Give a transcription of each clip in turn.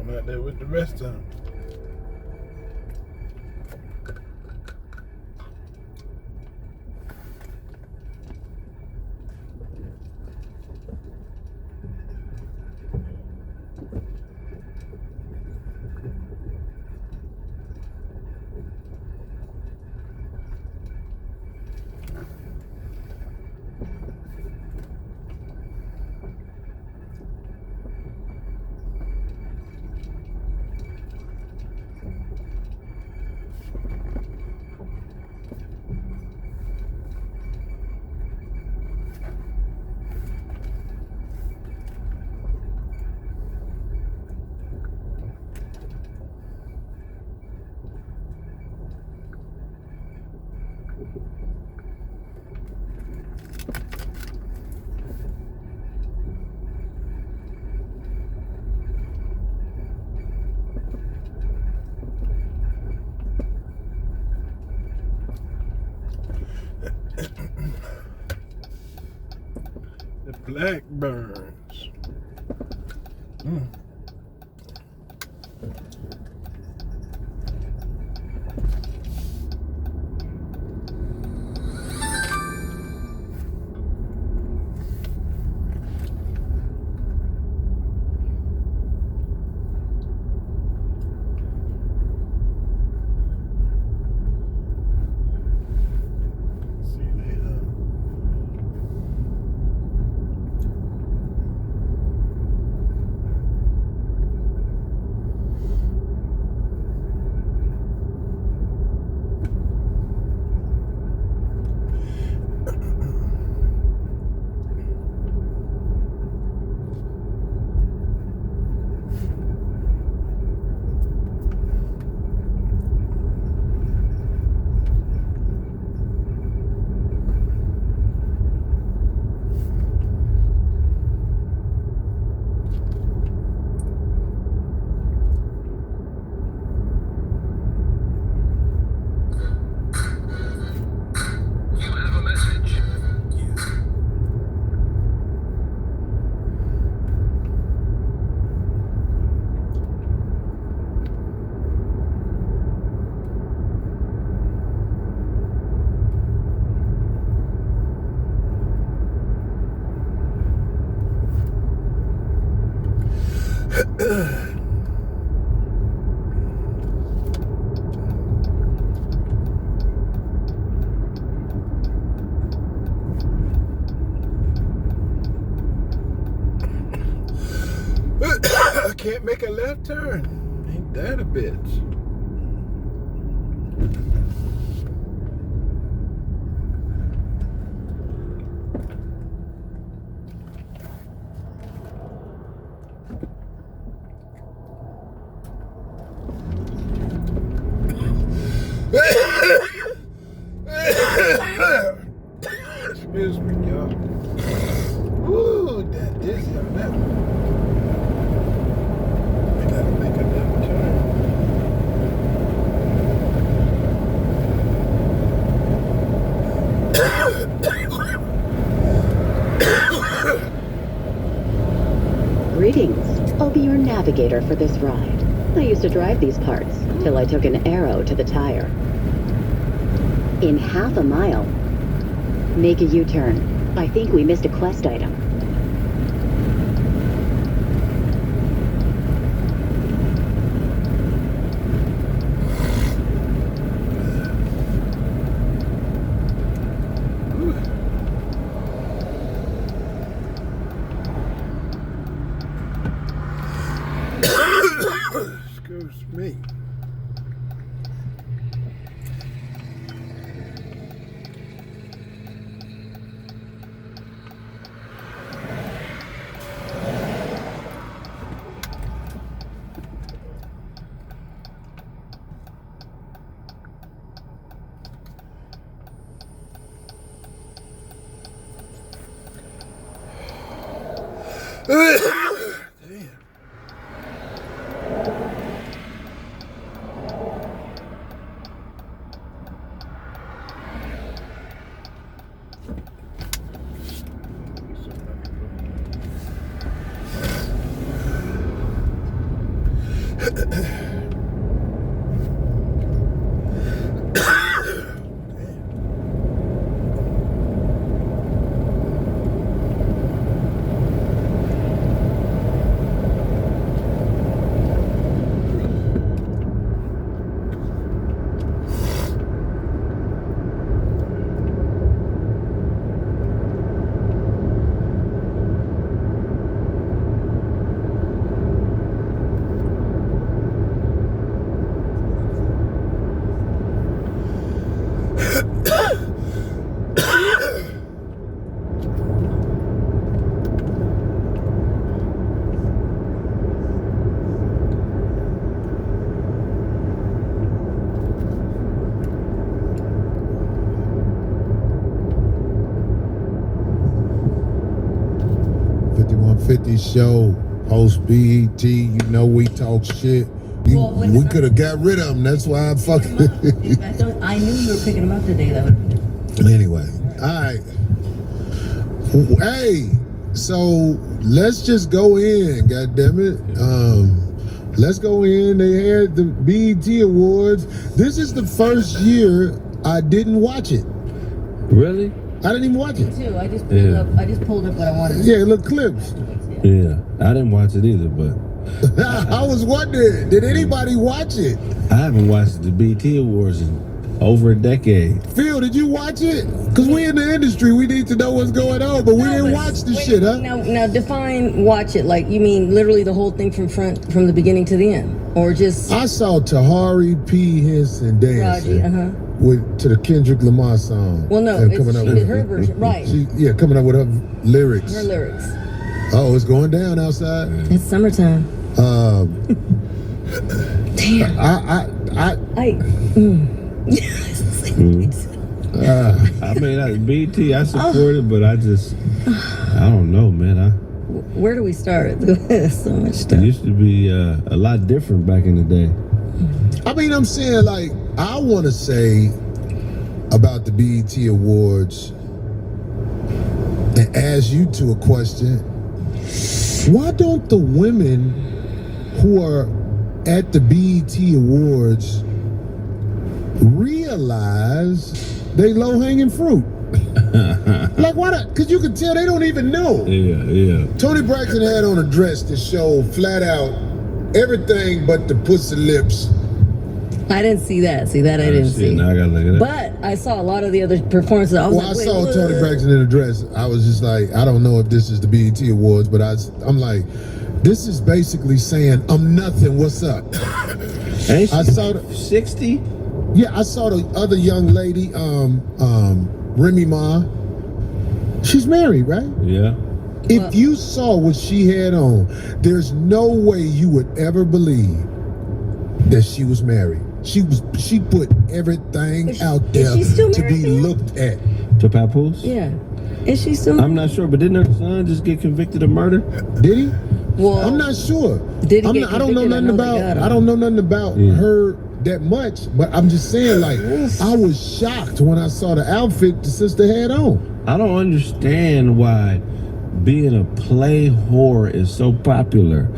on out there with the rest of them. The blackbirds. I can't make a left turn. Ain't that a bitch? Excuse me, y'all. Ooh, that dizzy on that one. I gotta make a left turn. Greetings. I'll be your navigator for this ride. I used to drive these parts till I took an arrow to the tire. In half a mile, make a U-turn. I think we missed a quest item. Excuse me. Damn. $51.50 show, post BET. You know we talk shit. We could have got rid of them. That's why I fucking. I knew you were picking them up today, though. Anyway, all right. Hey, so let's just go in. God damn it. Let's go in. They had the BET Awards. This is the first year I didn't watch it. Really? I didn't even watch it. Me too. I just pulled up what I wanted. Yeah, look, clips. Yeah, I didn't watch it either, but I was wondering, did anybody watch it? I haven't watched the BT Awards in over a decade. Phil, did you watch it? Because we in the industry, we need to know what's going on, but we didn't watch the shit, huh? Now define watch it. Like, you mean literally the whole thing from the beginning to the end? Or just... I saw Tahari P. Henson dancing Raji, to the Kendrick Lamar song. Well, no, she did her version, right. Coming up with her lyrics. Her lyrics. Oh, it's going down outside? It's summertime. Damn. I mean, BT, I support it, but I don't know, man. Where do we start? So much stuff. It used to be a lot different back in the day. I mean, I'm saying, like, I want to say about the BET Awards and ask you to a question. Why don't the women who are at the BET Awards realize they low-hanging fruit? Like, why not? Because you can tell they don't even know. Yeah. Toni Braxton had on a dress to show flat out everything but the pussy lips. I didn't see that. I didn't see. Now I gotta look at that. But I saw a lot of the other performances. I saw Toni Braxton in a dress. I was just like, I don't know if this is the BET Awards, but I'm like, this is basically saying I'm nothing. What's up? Ain't she I saw 60. Yeah, I saw the other young lady, Remy Ma. She's married, right? Yeah. If you saw what she had on, there's no way you would ever believe that she was married. She put everything out there to be looked at. To Papoose? Yeah. Is she still married? I'm not sure, but didn't her son just get convicted of murder? Did he? Well, I'm not sure. Did he I don't know nothing about her that much, but I'm just saying, like, I was shocked when I saw the outfit the sister had on. I don't understand why being a play whore is so popular.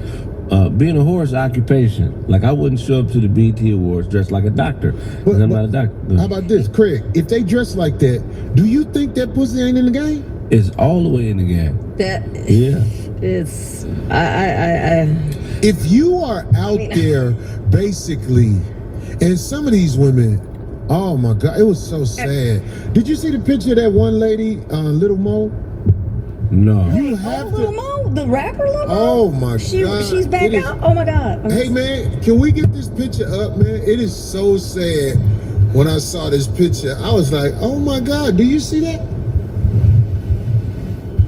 Being a whore is an occupation. Like, I wouldn't show up to the BT Awards dressed like a doctor, because I'm not a doctor. How about this, Craig? If they dress like that, do you think that pussy ain't in the game? It's all the way in the game. It's If you are out there, basically, and some of these women, oh my God, it was so sad. Did you see the picture of that one lady, Little Mo? No. You have Little Mo, the rapper Little Mo? Oh my God. She's back out? Oh my God. Hey man, can we get this picture up, man? It is so sad. When I saw this picture, I was like, oh my God, do you see that?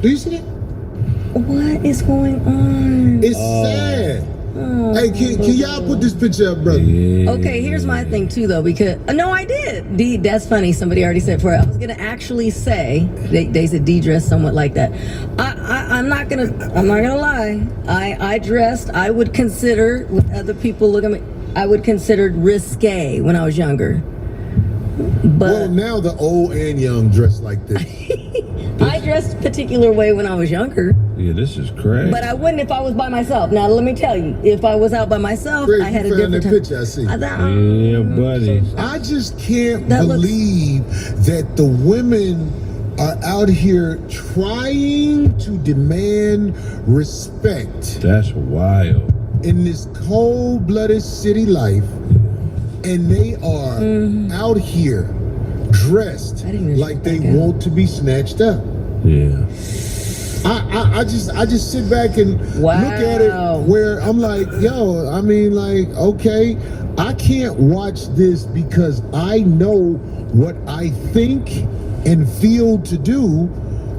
Do you see that? What is going on? It's sad. Oh, hey, can y'all put this picture up, brother? Yeah. Okay, here's my thing too, though, because no, I did. That's funny. Somebody already said for it. I was gonna actually say they said D dressed somewhat like that. I'm not gonna lie. I dressed. I would consider, with other people look at me, I would consider risque when I was younger. But well, now the old and young dress like this. I dressed a particular way when I was younger, Yeah, this is crazy. but I wouldn't if I was by myself. Now, let me tell you, if I was out by myself, Greg, I had you a found different that time. picture I see. I thought, Yeah, buddy. I just can't That looks- believe that the women are out here trying to demand respect That's wild. in this cold-blooded city life, and they are out here dressed I didn't even like they check that out. want to be snatched up. Yeah. I just sit back and look at it Wow. where I'm like, yo, I mean, like, okay, I can't watch this because I know what I think and feel to do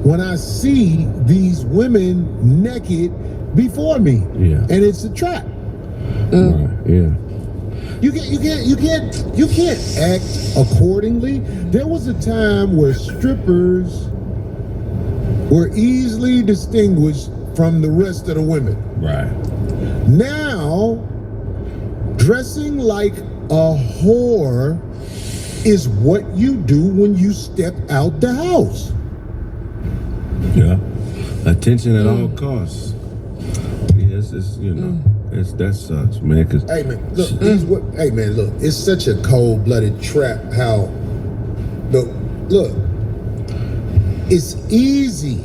when I see these women naked before me. Yeah. And it's a trap. Right. Yeah. You can't act accordingly. There was a time where strippers were easily distinguished from the rest of the women. Right. Now, dressing like a whore is what you do when you step out the house. Yeah. Attention at all costs. Yes, it's that sucks, man. Cause Hey man, look, it's such a cold-blooded trap. How look, it's easy.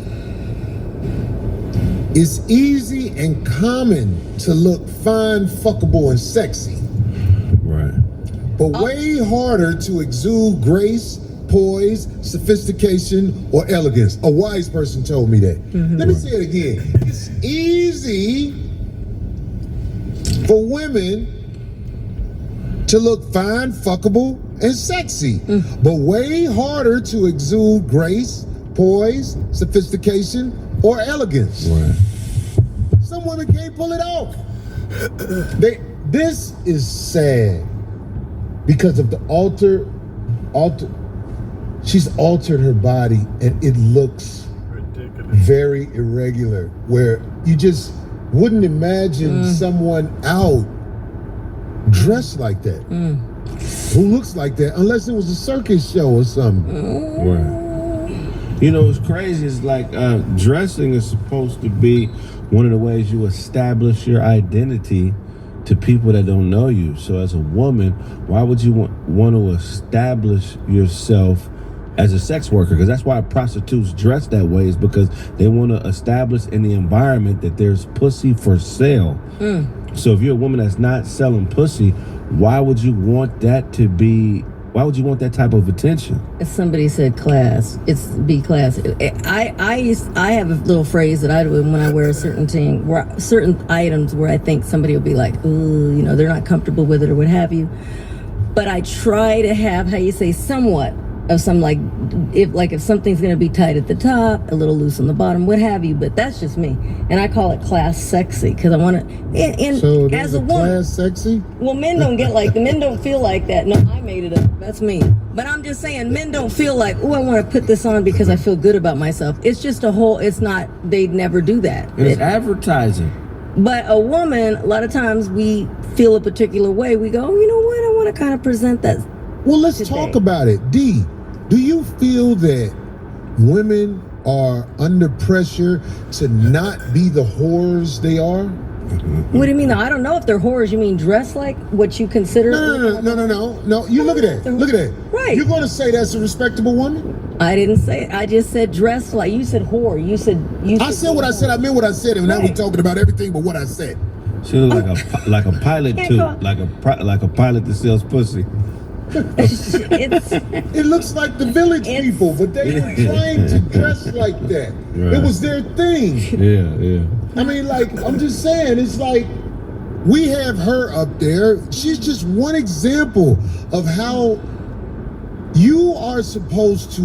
It's easy and common to look fine, fuckable, and sexy, right. but way harder to exude grace, poise, sophistication, or elegance. A wise person told me that. Let me say it again. It's easy for women to look fine, fuckable, and sexy, but way harder to exude grace, poise, sophistication, or elegance. Right. Some women can't pull it off. This is sad because of the alter. She's altered her body, and it looks very irregular. Where you just wouldn't imagine someone out dressed like that, who looks like that, unless it was a circus show or something. Right. You know, what's crazy is like dressing is supposed to be one of the ways you establish your identity to people that don't know you. So as a woman, why would you want to establish yourself as a sex worker? Because that's why prostitutes dress that way, is because they want to establish in the environment that there's pussy for sale. So if you're a woman that's not selling pussy, why would you want that to be? Why would you want that type of attention? As somebody said, class. It's be class. I have a little phrase that I do when I wear a certain thing, where certain items where I think somebody will be like, ooh, they're not comfortable with it or what have you. But I try to have, how you say, somewhat of some if something's going to be tight at the top, a little loose on the bottom, what have you. But that's just me, and I call it class sexy because I want to. And So as a woman, class sexy. well, men don't men don't feel like that. No, I made it up. That's me. But I'm just saying, men don't feel like, oh, I want to put this on because I feel good about myself. It's just it's not, they never do that. It's advertising. But a woman, a lot of times we feel a particular way. We go, you know what? I want to kind of present that. Well, let's today. talk about it. D, do you feel that women are under pressure to not be the whores they are? What do you mean? I don't know if they're whores. You mean dress like what you consider? No. You look at that. Look at that. Right. You're going to say that's a respectable woman? I didn't say it. I just said dress like. You said whore. You said. I said what I said. I meant what I said, and now we're talking about everything but what I said. She looks like a pilot like a pilot that sells pussy. It looks like the village people, but they were trying to dress like that. Right. It was their thing. Yeah. I mean, like, I'm just saying, it's like we have her up there. She's just one example of how you are supposed to.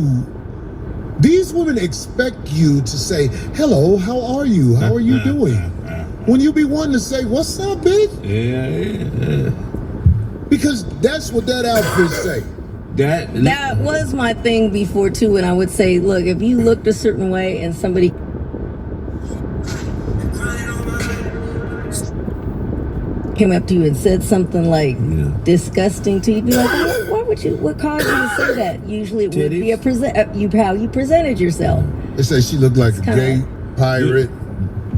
These women expect you to say, hello, how are you? How are you doing? When you be wanting to say, what's up, bitch? Yeah. Because that's what that outfit say. That was my thing before too, and I would say, look, if you looked a certain way and somebody came up to you and said something like disgusting to you, you'd be like, why would you? What caused you to say that? Usually it would be how you presented yourself. They say she looked like a gay pirate.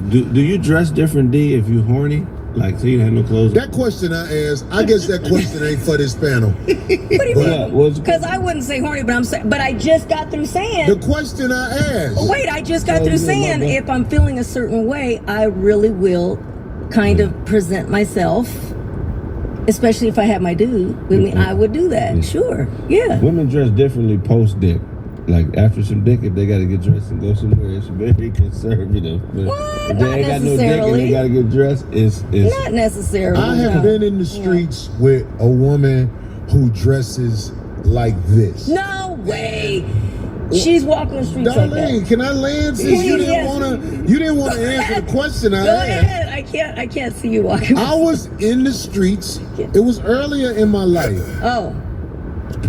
Do you dress different, D, if you horny? Like, so you have no clothes? That question I asked, I guess that question ain't for this panel. What do you mean? Because I wouldn't say horny, but I just got through saying. The question I asked. Wait, I just got through saying if I'm feeling a certain way, I really will kind of present myself. Especially if I have my dude with me, I would do that. Sure, yeah. Women dress differently post-dick. Like after some dick, if they got to get dressed and go somewhere, it's very conservative. But what? if they ain't got no dick and they got to get dressed, it's not necessarily. I have been in the streets with a woman who dresses like this. No way. She's walking the streets Darlene, like that. Can I land since you didn't want to answer the question I asked? Go ahead. I can't see you walking. I was in the streets. It was earlier in my life. Oh.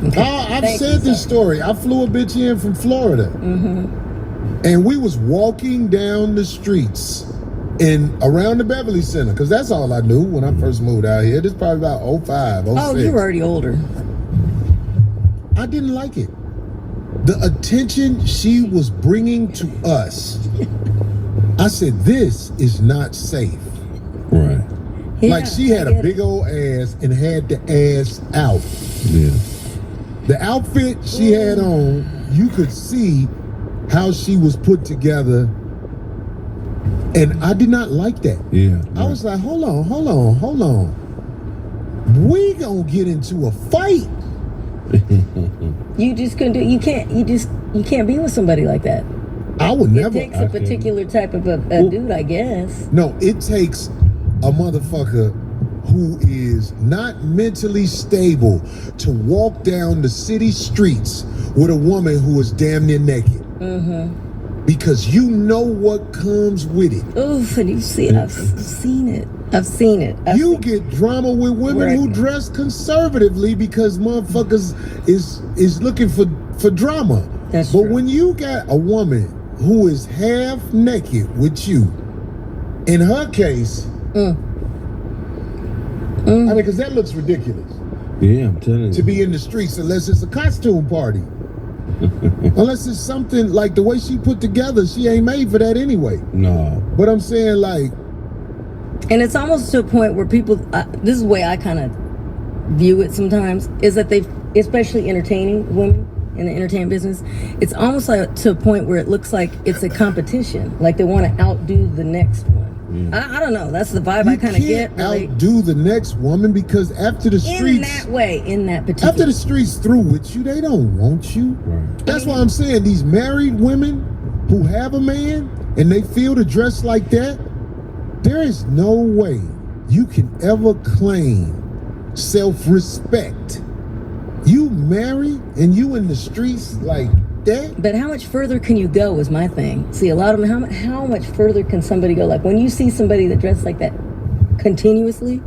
Okay. I've said this story. I flew a bitch in from Florida. Mm-hmm. And we was walking down the streets around the Beverly Center, because that's all I knew when I first moved out here. This is probably about 05, 06. Oh, you were already older. I didn't like it. The attention she was bringing to us. I said, this is not safe. Right. Yeah, like she had a big old ass and had the ass out. Yeah. The outfit she had on, you could see how she was put together. And I did not like that. Yeah. Right. I was like, hold on. We gonna get into a fight. You just couldn't do. You can't be with somebody like that. I would never. It takes a particular type of a dude, I guess. No, it takes a motherfucker who is not mentally stable to walk down the city streets with a woman who is damn near naked. Mm-hmm. Because you know what comes with it. Oof, and you see it. I've seen it. You get drama with women who dress conservatively because motherfuckers is looking for drama. That's but true. when you got a woman who is half naked with you, in her case, I mean, because that looks ridiculous. Yeah, I'm telling you. To be in the streets unless it's a costume party. Unless it's something like the way she put together, she ain't made for that anyway. No. But I'm saying like. And it's almost to a point where people, this is the way I kind of view it sometimes, is that they, especially entertaining women in the entertainment business, it's almost like to a point where it looks like it's a competition. Like they want to outdo the next one. Yeah. I don't know. That's the vibe I kind of get. You can't outdo the next woman because after the streets... in that particular... After the streets through with you, they don't want you. Right. That's why I'm saying these married women who have a man and they feel to dress like that, there is no way you can ever claim self-respect. You married and you in the streets like that? But how much further can you go is my thing. See, a lot of them, how much further can somebody go? Like when you see somebody that dresses like that continuously,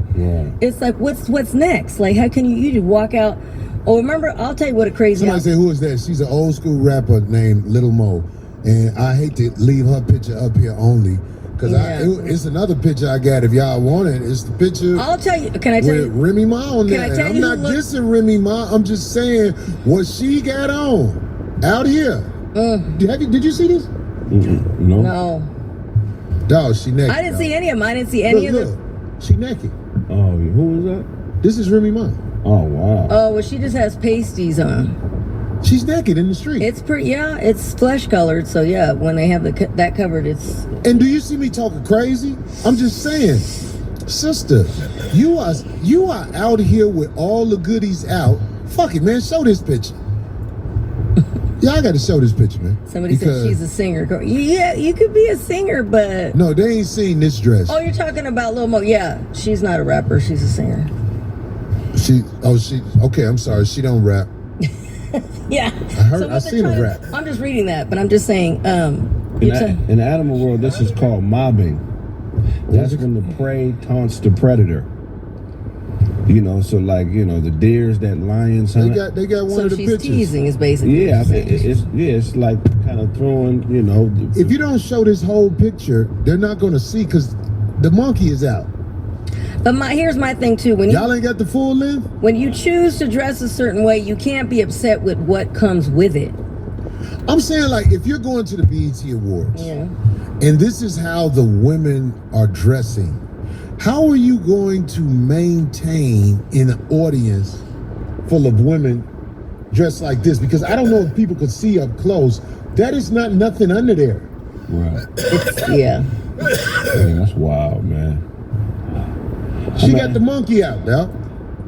it's like, what's next? Like how can you just walk out? Oh, remember, I'll tell you what a crazy... Somebody said, who is that? She's an old school rapper named Little Mo. And I hate to leave her picture up here only. Because it's another picture I got if y'all want it. It's the picture. I'll tell you. Can I tell you? With Remy Ma on there. I'm not dissing Remy Ma. I'm just saying what she got on out here. Did you see this? No. No. Dog, she naked. I didn't see any of them. I didn't see any of them. She naked. Oh, who is that? This is Remy Ma. Oh, wow. Oh, well, she just has pasties on. She's naked in the street. It's pretty, it's flesh colored. So yeah, when they have that covered, it's. And do you see me talking crazy? I'm just saying, sister, you are out here with all the goodies out. Fuck it, man. Show this picture. I got to show this picture, man. Somebody said she's a singer. Yeah, you could be a singer, but no, they ain't seen this dress. Oh, you're talking about Lil Mo? Yeah, she's not a rapper. She's a singer. Okay. I'm sorry. She don't rap. Yeah, I seen her rap. I'm just reading that, but I'm just saying. In the animal world, this is called mobbing. That's when the prey taunts the predator. You know, so like the deers that lions hunt. They got one of the pictures. Teasing is basically. Yeah, it's like kind of throwing. If you don't show this whole picture, they're not going to see because the monkey is out. But here's my thing too. When y'all ain't got the full length. When you choose to dress a certain way, you can't be upset with what comes with it. I'm saying, like, if you're going to the BET Awards, Yeah. and this is how the women are dressing, how are you going to maintain in an audience full of women dressed like this? Because I don't know if people could see up close. That is not nothing under there. Right. Yeah. Man, that's wild, man. She got the monkey out, though.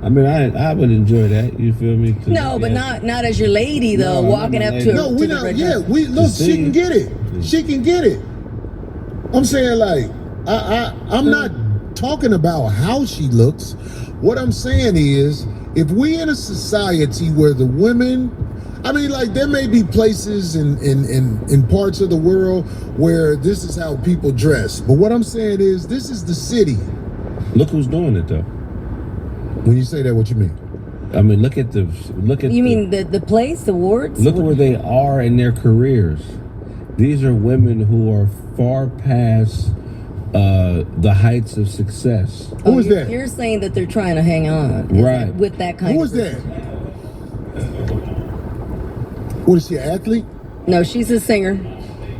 I mean, I would enjoy that. You feel me? No, but not as your lady though, No, walking not up my to. lady. No, we to the not. red Yeah, carpet. we look. see. She can get it. She can get it. I'm saying, like, I'm not talking about how she looks. What I'm saying is, if we in a society where the women, I mean, like, there may be places in parts of the world where this is how people dress. But what I'm saying is, this is the city. Look who's doing it though. When you say that, what you mean? I mean, look at You mean the place, the wards? Look where they are in their careers. These are women who are far past the heights of success. Who is that? You're saying that they're trying to hang on, Right. With that kind Who of. is that? What is she, an athlete? No, she's a singer.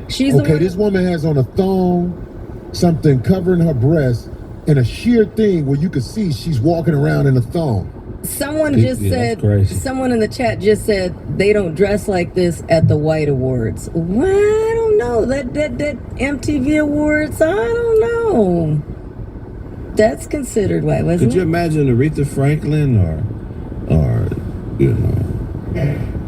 She's the Okay, one. this woman has on a thong, something covering her breast, and a sheer thing where you can see she's walking around in a thong. Someone Yeah, just that's said. crazy. Someone in the chat just said they don't dress like this at the White Awards. Well, I don't know that MTV Awards. I don't know. That's considered white, wasn't Could you it? imagine Aretha Franklin or you know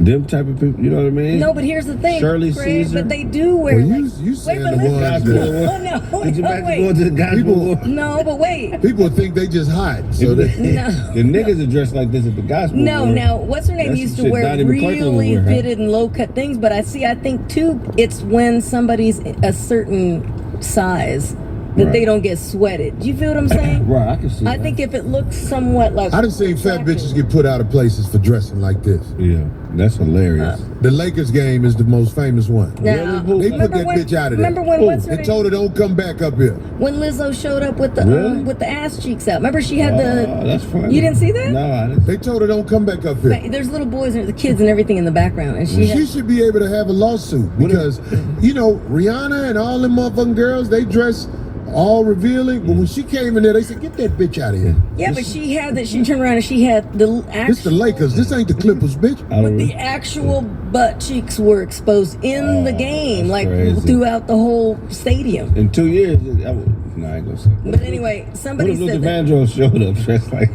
them type of people? You know what I mean? No, but here's the thing, Shirley Craig, Caesar? but they do wear. Well, like, you saying but the listen. ones Gospel that award. No, Could you no, imagine wait. going to the gospel People- award? No, but wait. People think they just hot, so they, No. The niggas are dressed like this at the gospel No, award. now what's her name That's used some to shit wear Donnie McClurkin would really wear, huh? fitted and low cut things, but I think too it's when somebody's a certain size that Right. they don't get sweated. Do you feel what I'm saying? Right, I can see I that. think if it looks somewhat like I done seen fat bitches get put out of places for dressing like this. Yeah, that's hilarious. The Lakers game is the most famous one. Now, They put that bitch out of there. Remember when what's her And name? told her don't come back up here. When Lizzo showed up with the Really? with the ass cheeks out. Remember she had Oh, that's funny. You didn't see that? No, I didn't. They told her don't come back up here. There's little boys and the kids and everything in the background, and she She had, should be able to have a lawsuit because, you know, Rihanna and all them motherfucking girls, they dress all revealing. But when she came in there, they said, get that bitch out of here. yeah, but she had that. She turned around and she had the This the actual. Lakers. This ain't the Clippers, bitch. I But don't the actual butt cheeks were exposed in the game, that's like crazy. throughout the whole stadium. in 2 years, I ain't gonna say. But anyway, What somebody if Luther said that. Vandross showed up dressed like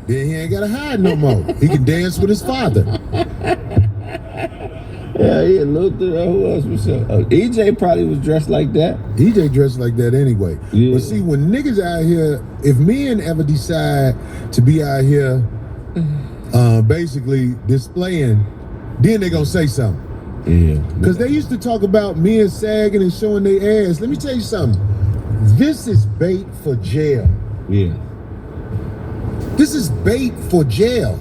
Then he ain't got to hide no more. He can dance with his father. yeah, Luther. Who else was EJ probably was dressed like that. EJ dressed like that anyway. Yeah. But see, when niggas out here, if men ever decide to be out here basically displaying, then they gonna say something. Yeah, Because they used to talk about men sagging and showing their ass. Let me tell you something. This is bait for jail. yeah. This is bait for jail.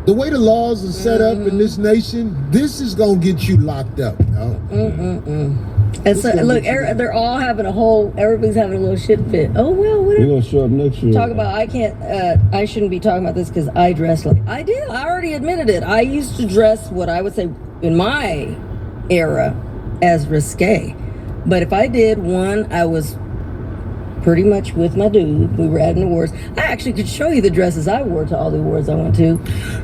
The way the laws are set up in this nation, this is gonna get you locked up. Dog. And so, look, they're all having everybody's having a little shit fit. Oh well, We whatever. gonna show up next year. Talk about I shouldn't be talking about this because I dress like I did. I already admitted it. I used to dress what I would say in my era as risque. But if I did one, I was pretty much with my dude. We were at an awards. I actually could show you the dresses I wore to all the awards I went to.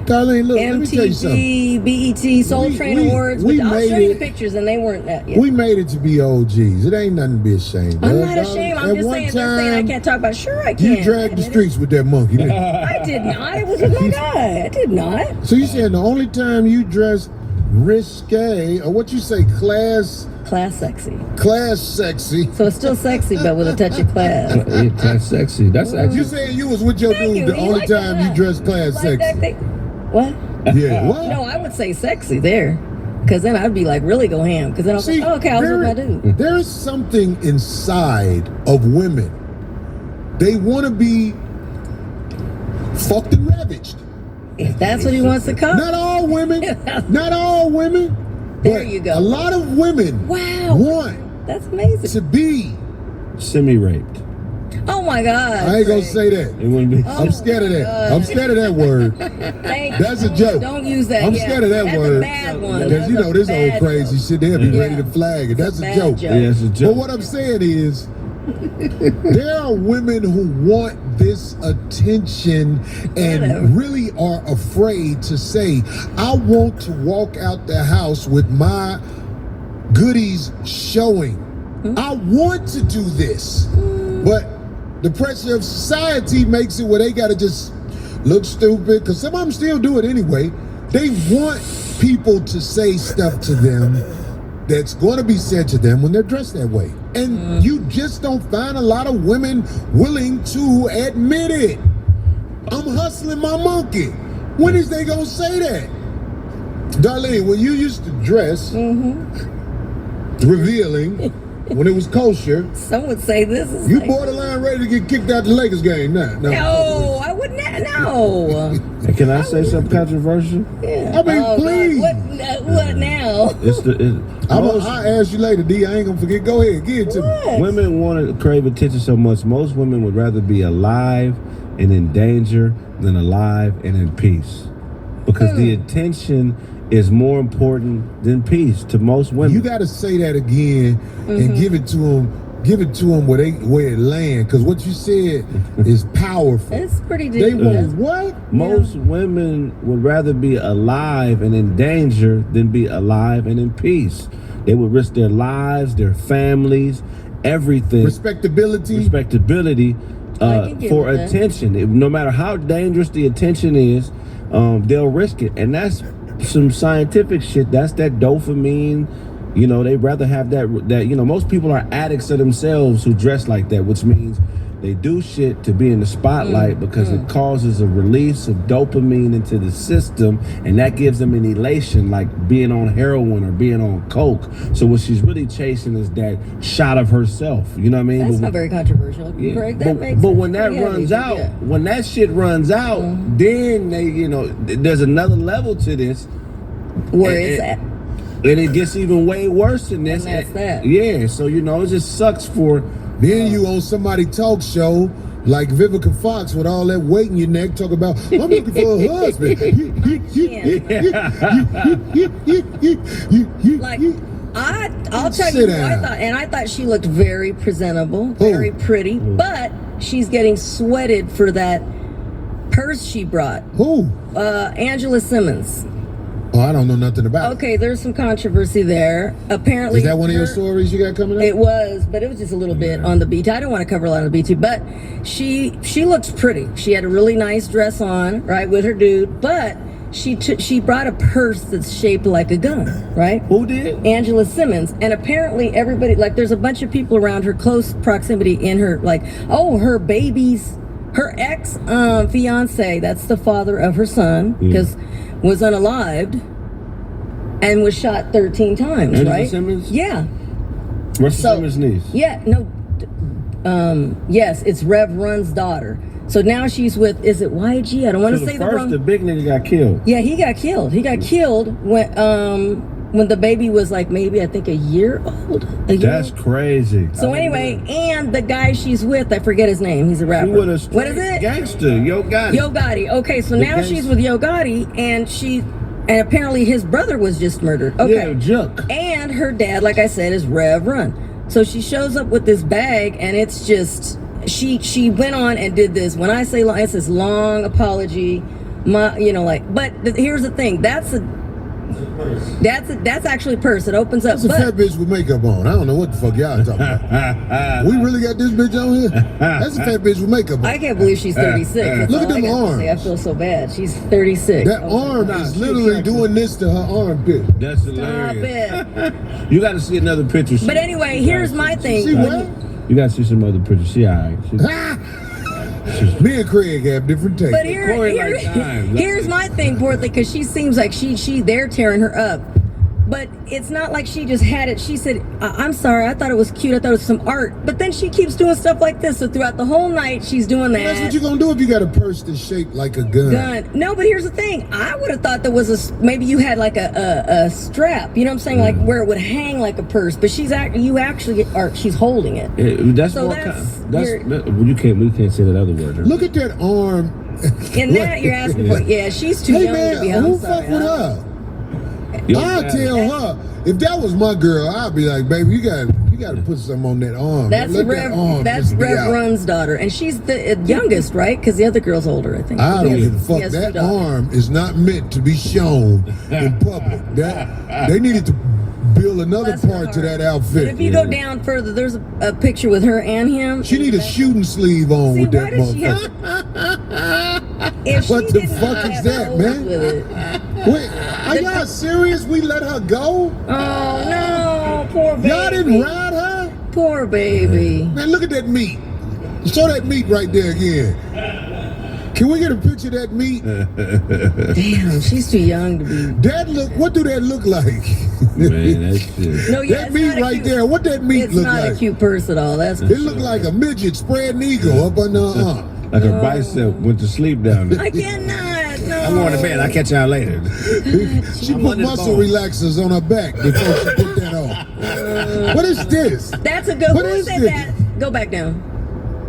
Darlene, look, let me tell you something. MTV, BET, Soul Train Awards. we But I'll made show you the it- pictures, and they weren't that yet. We made it to be OGs. It ain't nothing to be ashamed of. I'm not dog. ashamed. I'm At just one saying they're saying I time, can't talk about. Sure, I can. You dragged the streets with that monkey. didn't you? I did not. It was with my guy. I did not. So you saying the only time you dressed risque, or what you say, class sexy. So it's still sexy, but with a touch of class. Yeah, that's sexy. That's You actually. saying you was with your Thank dude you. the You only like time that? you dressed class Like that sexy. thing? What? Yeah, what? No, I would say sexy there. Because then I'd be like, really go ham. Because then I was See, like, oh, okay, I was with my dude. there is something inside of women. They want to be fucked and ravaged. If that's what he wants to call. Not all women. Not all women. There but you go. A lot of women Wow. want That's amazing. to be Semi-raped. Oh my God. I ain't gonna say that. It wouldn't be. I'm scared of that. I'm scared of that word. That's a joke. Don't use that. I'm scared of that That's word. a bad one. Because you know this old crazy shit, they'll be ready to Yeah. flag it. That's a bad joke. joke. Yeah, it's a joke. But what I'm saying is, there are women who want this attention and Whatever. really are afraid to say, I want to walk out the house with my goodies showing. I want to do this. But the pressure of society makes it where they got to just look stupid, because some of them still do it anyway. They want people to say stuff to them that's going to be said to them when they're dressed that way. And you just don't find a lot of women willing to admit it. I'm hustling my monkey. When is they going to say that? Darlene, when you used to dress revealing, when it was kosher, Some would say this is you like, borderline ready to get kicked out the Lakers game. No, I wouldn't. No. Hey, can I say something controversial? Yeah. I mean, God. please. What now? I'll ask you later, D. I ain't gonna forget. Go ahead, give it to me. What? Women want to crave attention so much. Most women would rather be alive and in danger than alive and in peace, because the attention is more important than peace to most women. You got to say that again and give it to them. Give it to them where it land, because what you said is powerful. It's pretty deep. They want what? Most women would rather be alive and in danger than be alive and in peace. They would risk their lives, their families, everything. Respectability for attention. No matter how dangerous the attention is, they'll risk it. And that's some scientific shit. That's that dopamine. You know, they'd rather have that, you know, most people are addicts of themselves who dress like that, which means they do shit to be in the spotlight because it causes a release of dopamine into the system, and that gives them an elation, like being on heroin or being on coke. So what she's really chasing is that shot of herself. You know what I mean? That's not very controversial, Greg. That makes but sense. when that Pretty runs heavy, out, yeah. when that shit runs out, then they, you know, there's another level to this. Where it's at. And it gets even way worse than this. And that's that. Yeah, so you know, it just sucks for. Then you on somebody talk show like Vivica Fox with all that weight in your neck, talk about, I'm looking for a husband. Like, I'll tell you what I thought, and I thought she looked very presentable, very pretty, but she's getting sweated for that purse she brought. Who? Angela Simmons. Oh, I don't know nothing about it. Okay, there's some controversy there. Apparently, Is that one of your stories you got coming up? It was, but it was just a little bit on the BT. I don't want to cover a lot on the BT, but she looks pretty. She had a really nice dress on, right, with her dude, but she brought a purse that's shaped like a gun, right? Who did? Angela Simmons. And apparently everybody, like, there's a bunch of people around her, close proximity in her, like, oh, her babies, her ex fiance, that's the father of her son, because was unalived and was shot 13 times, Angela right? Simmons? Yeah. Russell Simmons' niece. Yeah, no. Yes, it's Rev Run's daughter. So now she's with, is it YG? I don't want to say the wrong. The big nigga got killed. Yeah, he got killed. He got killed when the baby was like maybe I think a year old. That's crazy. So anyway, and the guy she's with, I forget his name. He's a rapper. What is it? Gangster, Yo Gotti. Yo Gotti. Okay, so now she's with Yo Gotti, and apparently his brother was just murdered. Okay. Yeah, Juck. And her dad, like I said, is Rev Run. So she shows up with this bag, and it's just she went on and did this. When I say long, it's this long apology. But here's the thing. That's actually a purse. It opens up. That's a fat bitch with makeup on. I don't know what the fuck y'all talking about. We really got this bitch on here? That's a fat bitch with makeup on. I can't believe she's 36. Look at them arms. I feel so bad. She's 36. That arm is literally doing this to her armpit. That's hilarious. You got to see another picture. But anyway, here's my thing. See what? You got to see some other pictures. She all right. Me and Craig have different tastes. But here's my thing, Portly, because she seems like they're tearing her up. But it's not like she just had it. She said, I'm sorry, I thought it was cute. I thought it was some art. But then she keeps doing stuff like this. So throughout the whole night, she's doing that. That's what you're going to do if you got a purse that's shaped like a gun. No, but here's the thing. I would have thought there was maybe you had like a strap. You know what I'm saying? Like where it would hang like a purse. But she's holding it. That's So more that's- we can't say that other word. Look at that arm. And that you're asking for. Yeah, she's too Hey, young man, to be. who I'm fuck sorry. with her? Yo, I'll tell her. If that was my girl, I'd be like, baby, you got to put something on that arm. That's Let that arm That's just be Rev out. Run's daughter, and she's the youngest, right? Because the other girl's older, I think. I don't give a He fuck. has two That daughters. arm is not meant to be shown in public. They needed to build another Bless her part to heart. that outfit. But if you go down further, there's a picture with her and him. She need a shooting sleeve on See, with why that does she motherfucker. If she What the didn't fuck have is the that, holes man? with it. Wait, are y'all serious? We let her go? Oh no, poor baby. Y'all didn't ride her? Poor baby. Man, look at that meat. Show that meat right there again. Can we get a picture of that meat? Damn, she's too young to be. What do that look like? Man, that shit. No, yeah, That it's meat not a right cute- there. What that meat It's look not like? a cute purse at all. That's It looked like a midget spreading eagle up under her arm. Like her bicep went to sleep down there. I cannot. No. I'm going to bed. I'll catch y'all later. She put muscle relaxers on her back before she put that on. What is this? That's a good. What Who is said this? that? Go back down.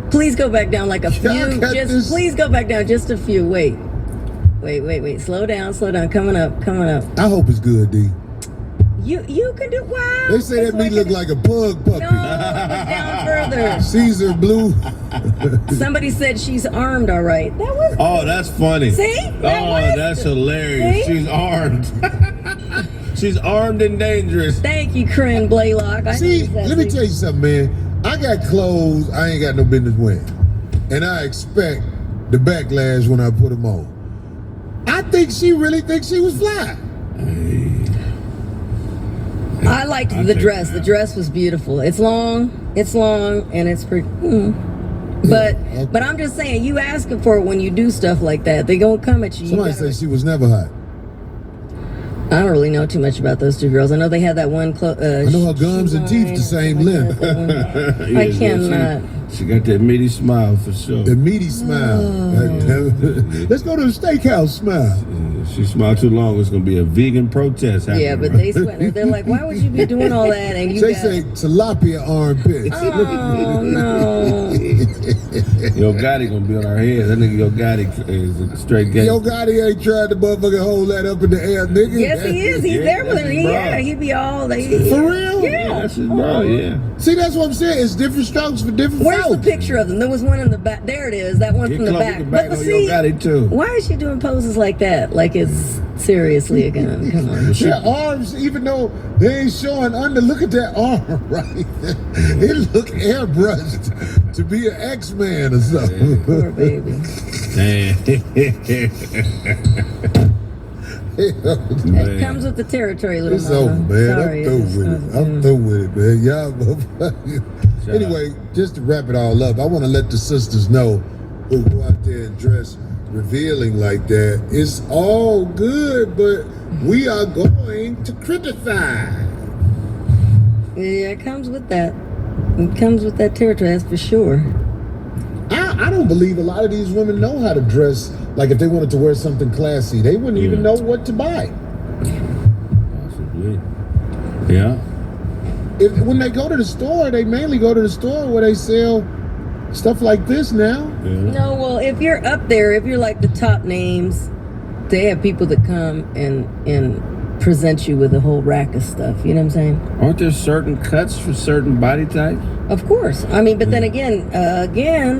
Please go back down like a Y'all few. got Just this- please go back down just a few. Wait. Slow down. Coming up. I hope it's good, D. You can do. Wow. They say that meat look like a pug puppy. No, down further. Caesar blue. Somebody said she's armed. All right. That was. Oh, that's funny. See? That was- That's hilarious. See? She's armed. She's armed and dangerous. Thank you, Corinne Blaylock. I See, noticed that let me too. tell you something, man. I got clothes I ain't got no business wearing. And I expect the backlash when I put them on. I think she really thinks she was fly. I liked the dress. The dress was beautiful. It's long, and it's pretty. But okay. but I'm just saying, you asking for it when you do stuff like that, they gonna come at you. Somebody You gotta- said she was never hot. I don't really know too much about those two girls. I know they had that one. I know her gums and teeth the same length. I cannot. She got that meaty smile for sure. The meaty smile. Let's go to the steakhouse smile. She smiled too long, it's gonna be a vegan protest happening. Yeah, but they sweat. They're like, why would you be doing all that? And you They got, say tilapia armpits. oh no. Yo Gotti gonna be on our head. That nigga Yo Gotti is a straight gay. Yo Gotti ain't tried to motherfucking hold that up in the air, nigga. Yes, he is. He's Yeah, there with that's her. his bro. Yeah, he be all. For real? Yeah. That's his bro, yeah. See, that's what I'm saying. It's different strokes for different Where's the folks. picture of them? There was one in the back. There it is. That one Get from the close, back. get back But on see, Yo Gotti too. why is she doing poses like that? Like it's seriously a gun. Come on. Their arms, even though they ain't showing under, look at that arm right there. It look airbrushed to be an X-Man or something. Poor baby. It comes with the territory, little It's mama. over, man. Sorry, I'm through with it. I'm through with it, man. Y'all motherfuckers. Anyway, just to wrap it all up, I want to let the sisters know who go out there and dress revealing like that. It's all good, but we are going to criticize. Yeah, it comes with that. It comes with that territory, that's for sure. I don't believe a lot of these women know how to dress. Like if they wanted to wear something classy, they wouldn't even know what to buy. Possibly. Yeah. When they go to the store, they mainly go to the store where they sell stuff like this now. Yeah. No, well, if you're up there, if you're like the top names, they have people that come and present you with a whole rack of stuff. You know what I'm saying? Aren't there certain cuts for certain body types? Of course. I mean, but then again,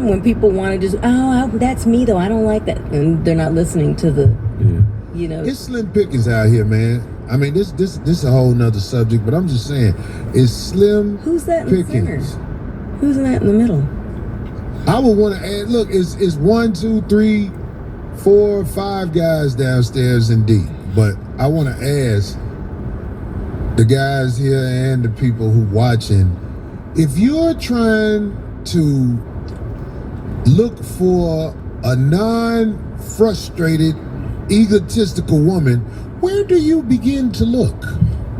when people want to just, that's me though. I don't like that, and they're not listening to the, you know. It's slim pickings out here, man. I mean, this is a whole nother subject, but I'm just saying, it's slim Who's that in the pickings. center? Who's in that in the middle? I would want to add. Look, it's 1, 2, 3, 4, 5 guys downstairs in D. But I want to ask the guys here and the people who watching, if you're trying to look for a non-frustrated, egotistical woman, where do you begin to look?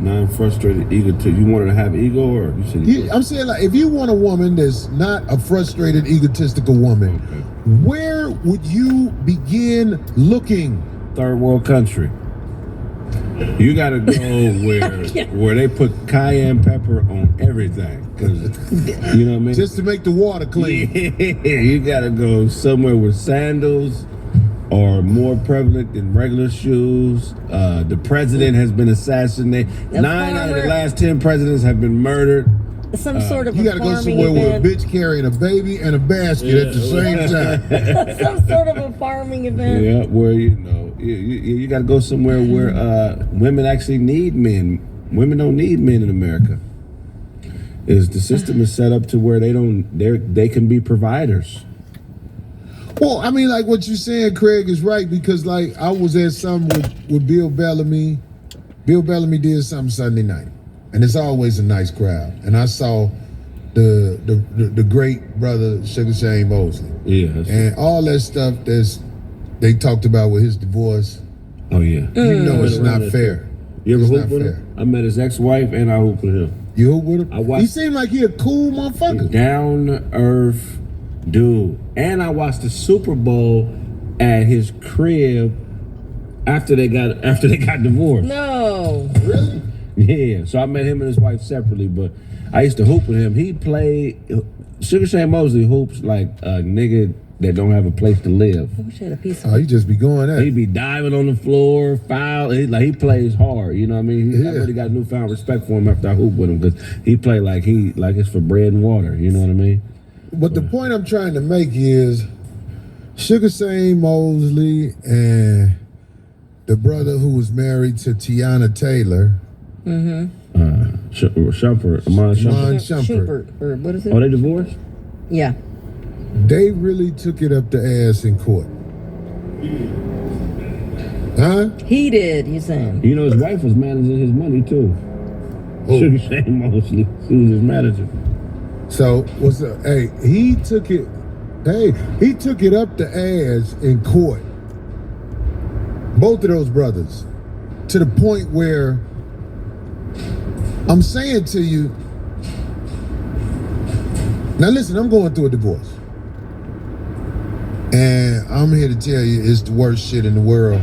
Non-frustrated ego. You want her to have ego, or you said? I'm saying, like, if you want a woman that's not a frustrated, egotistical woman, where would you begin looking? Third world country. You got to go where they put cayenne pepper on everything, because you know what I mean. Just to make the water clean. Yeah, you got to go somewhere where sandals are more prevalent than regular shoes. The president has been assassinated. 9 out of the last 10 presidents have been murdered. Some sort of you got to go somewhere event. with a bitch carrying a baby and a basket at the same time. Some sort of a farming event. Yeah, where you got to go somewhere where women actually need men. Women don't need men in America. The system is set up to where they can be providers. Well, I mean, like what you're saying, Craig, is right, because like I was at something with Bill Bellamy. Bill Bellamy did something Sunday night, and it's always a nice crowd. And I saw the great brother Sugar Shane Mosley. Yeah. And all that stuff they talked about with his divorce. Oh yeah. You know it's not fair. You ever It's hoop not with fair. him? I met his ex-wife and I hooped with him. You hoop with him? I watched- He seemed like he a cool motherfucker. Down to earth dude. And I watched the Super Bowl at his crib after they got divorced. No. Really? Yeah. So I met him and his wife separately, but I used to hoop with him. He played Sugar Shane Mosley hoops like a nigga that don't have a place to live. I wish I had a piece of Oh, you just be going at He it. be diving on the floor, foul. He plays hard. You know what I mean? I Yeah. really got newfound respect for him after I hoop with him, because he play like it's for bread and water. You know what I mean? But the point I'm trying to make is Sugar Shane Mosley and the brother who was married to Tiana Taylor. Shumpert, Amon Shumpert. Shumpert. Or what is it? Oh, they divorced? Yeah. They really took it up the ass in court. Huh? He did, you saying. You know, his wife was managing his money too. Oh. Sugar Shane Mosley. She was his manager. So what's up? Hey, he took it up the ass in court. Both of those brothers, to the point where I'm saying to you, now listen, I'm going through a divorce. And I'm here to tell you it's the worst shit in the world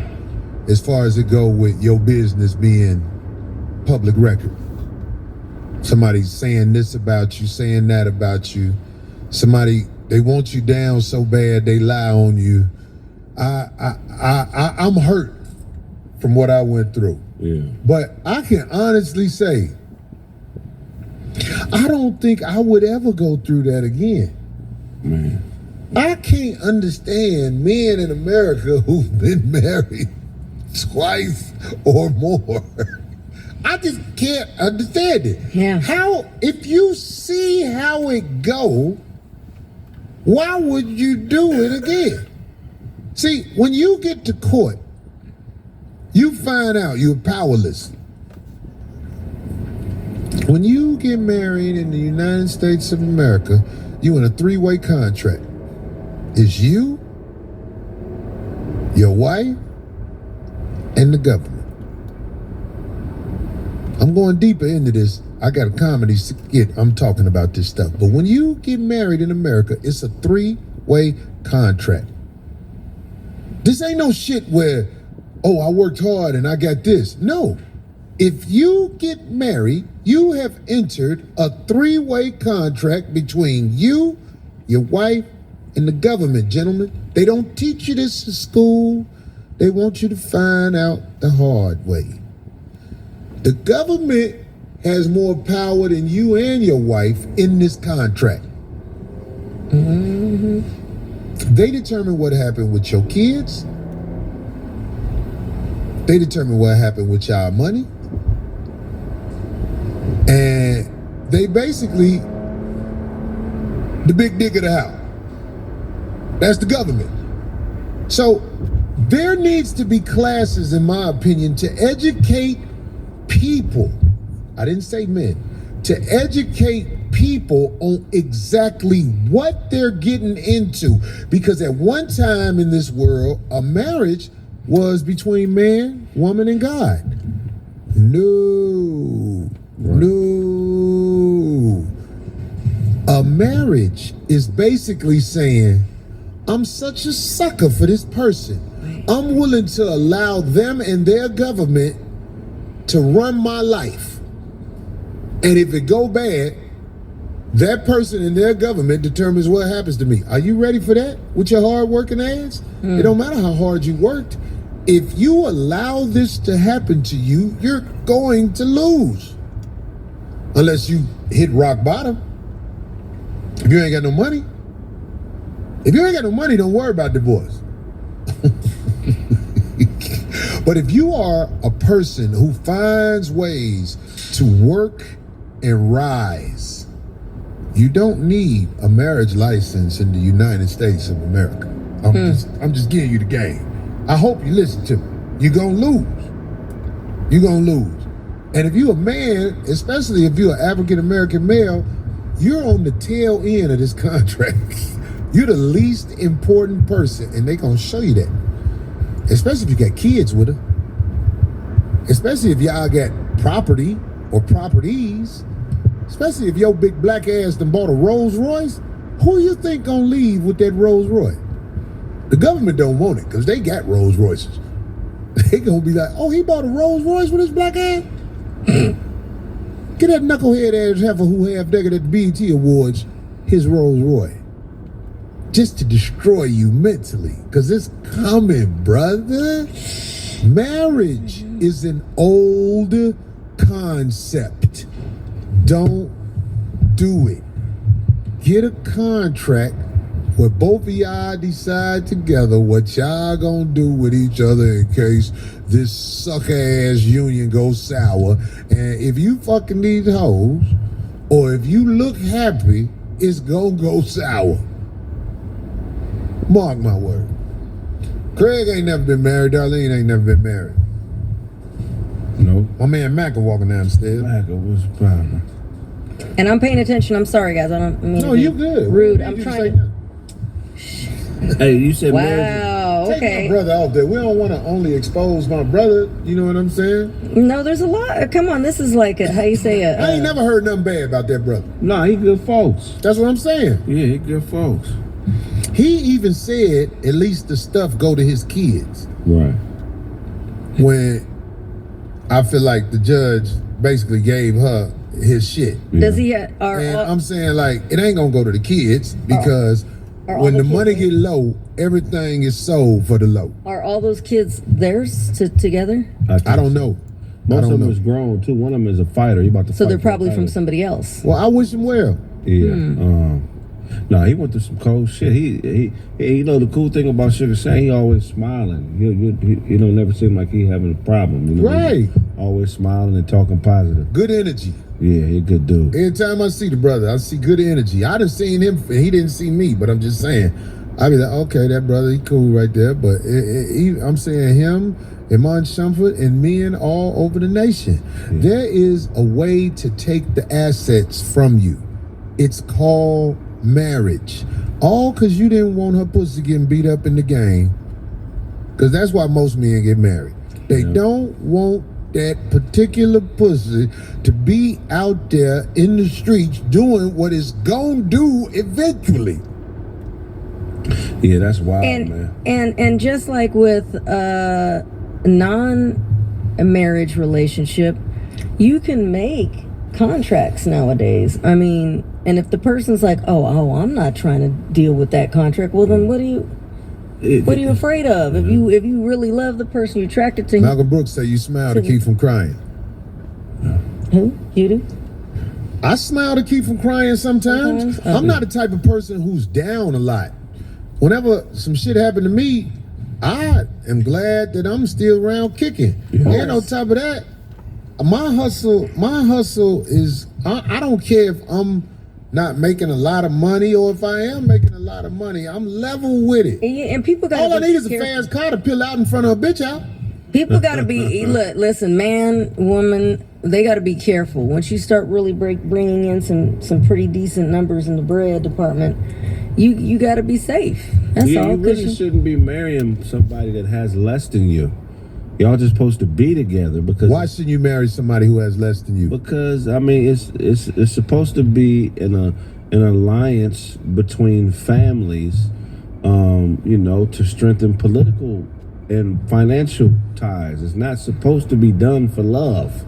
as far as it go with your business being public record. Somebody saying this about you, saying that about you. Somebody, they want you down so bad they lie on you. I'm hurt from what I went through. Yeah. But I can honestly say, I don't think I would ever go through that again. Man. I can't understand men in America who've been married twice or more. I just can't understand it. Yeah. How, if you see how it go, why would you do it again? See, when you get to court, you find out you're powerless. When you get married in the United States of America, you in a 3-way contract. It's you, your wife, and the government. I'm going deeper into this. I got a comedy skit. I'm talking about this stuff. But when you get married in America, it's a 3-way contract. This ain't no shit where, oh, I worked hard and I got this. No. If you get married, you have entered a 3-way contract between you, your wife, and the government, gentlemen. They don't teach you this in school. They want you to find out the hard way. The government has more power than you and your wife in this contract. Mm-hmm. They determine what happened with your kids. They determine what happened with y'all money. And they basically the big dick of the house. That's the government. So there needs to be classes, in my opinion, to educate people. I didn't say men. To educate people on exactly what they're getting into. Because at one time in this world, a marriage was between man, woman, and God. No. Right. No. A marriage is basically saying, I'm such a sucker for this person. I'm willing to allow them and their government to run my life. And if it go bad, that person and their government determines what happens to me. Are you ready for that with your hard working ass? It don't matter how hard you worked. If you allow this to happen to you, you're going to lose. Unless you hit rock bottom. If you ain't got no money. If you ain't got no money, don't worry about divorce. But if you are a person who finds ways to work and rise, you don't need a marriage license in the United States of America. I'm just giving you the game. I hope you listen to me. You're gonna lose. You're gonna lose. And if you're a man, especially if you're an African American male, you're on the tail end of this contract. You're the least important person, and they're gonna show you that. Especially if you got kids with her. Especially if y'all got property or properties. Especially if your big black ass done bought a Rolls Royce. Who you think gonna leave with that Rolls Royce? The government don't want it because they got Rolls Royces. They gonna be like, oh, he bought a Rolls Royce with his black ass? Get that knucklehead ass heifer who half-decked at the BET Awards his Rolls Royce. Just to destroy you mentally. Because it's coming, brother. Marriage is an old concept. Don't do it. Get a contract where both of y'all decide together what y'all gonna do with each other in case this sucker-ass union goes sour. And if you fucking these hoes, or if you look happy, it's gonna go sour. Mark my word. Craig ain't never been married. Darlene ain't never been married. No. My man Mac walking down the stairs. Mac, what's the problem? And I'm paying attention. I'm sorry, guys. I don't mean No, to be you good. rude. We don't I'm need you to trying say to. nothing. Hey, you said marriage. Wow. Take Okay. my brother out there. We don't want to only expose my brother. You know what I'm saying? No, there's a lot. Come on. This is like how you say it. I ain't never heard nothing bad about that brother. Nah, he good folks. That's what I'm saying. Yeah, he good folks. He even said at least the stuff go to his kids. Right. When I feel like the judge basically gave her his shit. Does he? Are And all, I'm saying like it ain't gonna go to the kids because Are all when the the kids money there? get low, everything is sold for the low. are all those kids theirs together? I don't know. I Most don't of them know. is grown too. One of them is a fighter. He about to So fight they're for a probably from title. somebody else. Well, I wish him well. Yeah. No, he went through some cold shit. He you know the cool thing about Sugar Shane, he always smiling. He don't never seem like he having a problem. You know what I mean? Right. Always smiling and talking positive. Good energy. Yeah, he a good dude. Every time I see the brother, I see good energy. I done seen him, and he didn't see me, but I'm just saying. I be like, okay, that brother, he cool right there. But I'm saying him, Iman Shumford, and men all over the nation. There is a way to take the assets from you. It's called marriage. All because you didn't want her pussy getting beat up in the game. Because that's why most men get married. They don't want that particular pussy to be out there in the streets doing what it's gonna do eventually. Yeah, that's wild, man. And just like with a non-marriage relationship, you can make contracts nowadays. I mean, and if the person's like, oh, I'm not trying to deal with that contract, well then what are you afraid of? If you really love the person, you're attracted to him. Malcolm Brooks say you smile to keep from crying. Who? You do? I smile to keep from crying sometimes. Okay. I'm not the type of person who's down a lot. Whenever some shit happened to me, I am glad that I'm still around kicking. And on top of that, my hustle is, I don't care if I'm not making a lot of money or if I am making a lot of money. I'm level with it. And people got All I need is a fast car to peel out in front of a bitch out. People got to be listen, man, woman, they got to be careful. Once you start really bringing in some pretty decent numbers in the bread department, you got to be safe. That's all. You really shouldn't be marrying somebody that has less than you. Y'all just supposed to be together because Why shouldn't you marry somebody who has less than you? Because I mean, it's supposed to be an alliance between families, you know, to strengthen political and financial ties. It's not supposed to be done for love.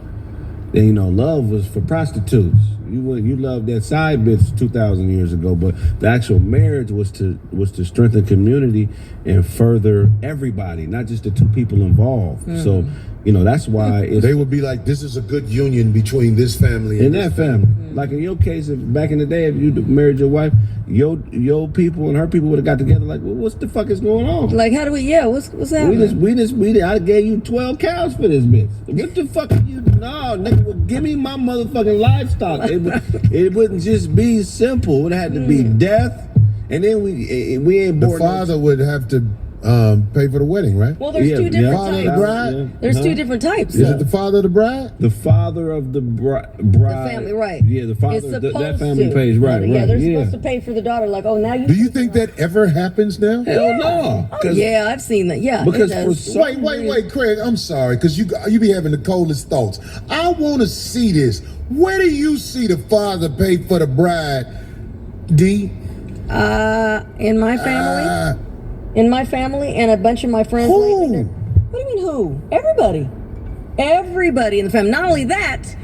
And, you know, love was for prostitutes. You loved that side bitch 2,000 years ago, but the actual marriage was to strengthen community and further everybody, not just the two people involved. So, you know, that's why They would be like, this is a good union between this family and that this family. Like in your case, if back in the day, if you married your wife, your people and her people would have got together. Like, well, what the fuck is going on? Like, how do we? Yeah, what's happening? I gave you 12 cows for this bitch. What the fuck are you? No, nigga, well, give me my motherfucking livestock. It wouldn't just be simple. It had to be death, and then we ain't The born. father would have to pay for the wedding, right? Well, there's two different Father of the types. bride? There's two different types. Is it the father of the bride? The father of the bride. The family, right? Yeah, the father. It's That supposed family to. pays, right? Yeah, right. they're supposed to pay for the daughter. Like, oh, now you. Do you think that ever happens now? Hell no. Oh, yeah, I've seen that. Yeah, Because it for does. some Wait, Craig. I'm sorry, because you be having the coldest thoughts. I want to see this. Where do you see the father pay for the bride, D? In my family. In my family and a bunch of my friends. Who? Lately, what do you mean who? Everybody. Everybody in the family. Not only that,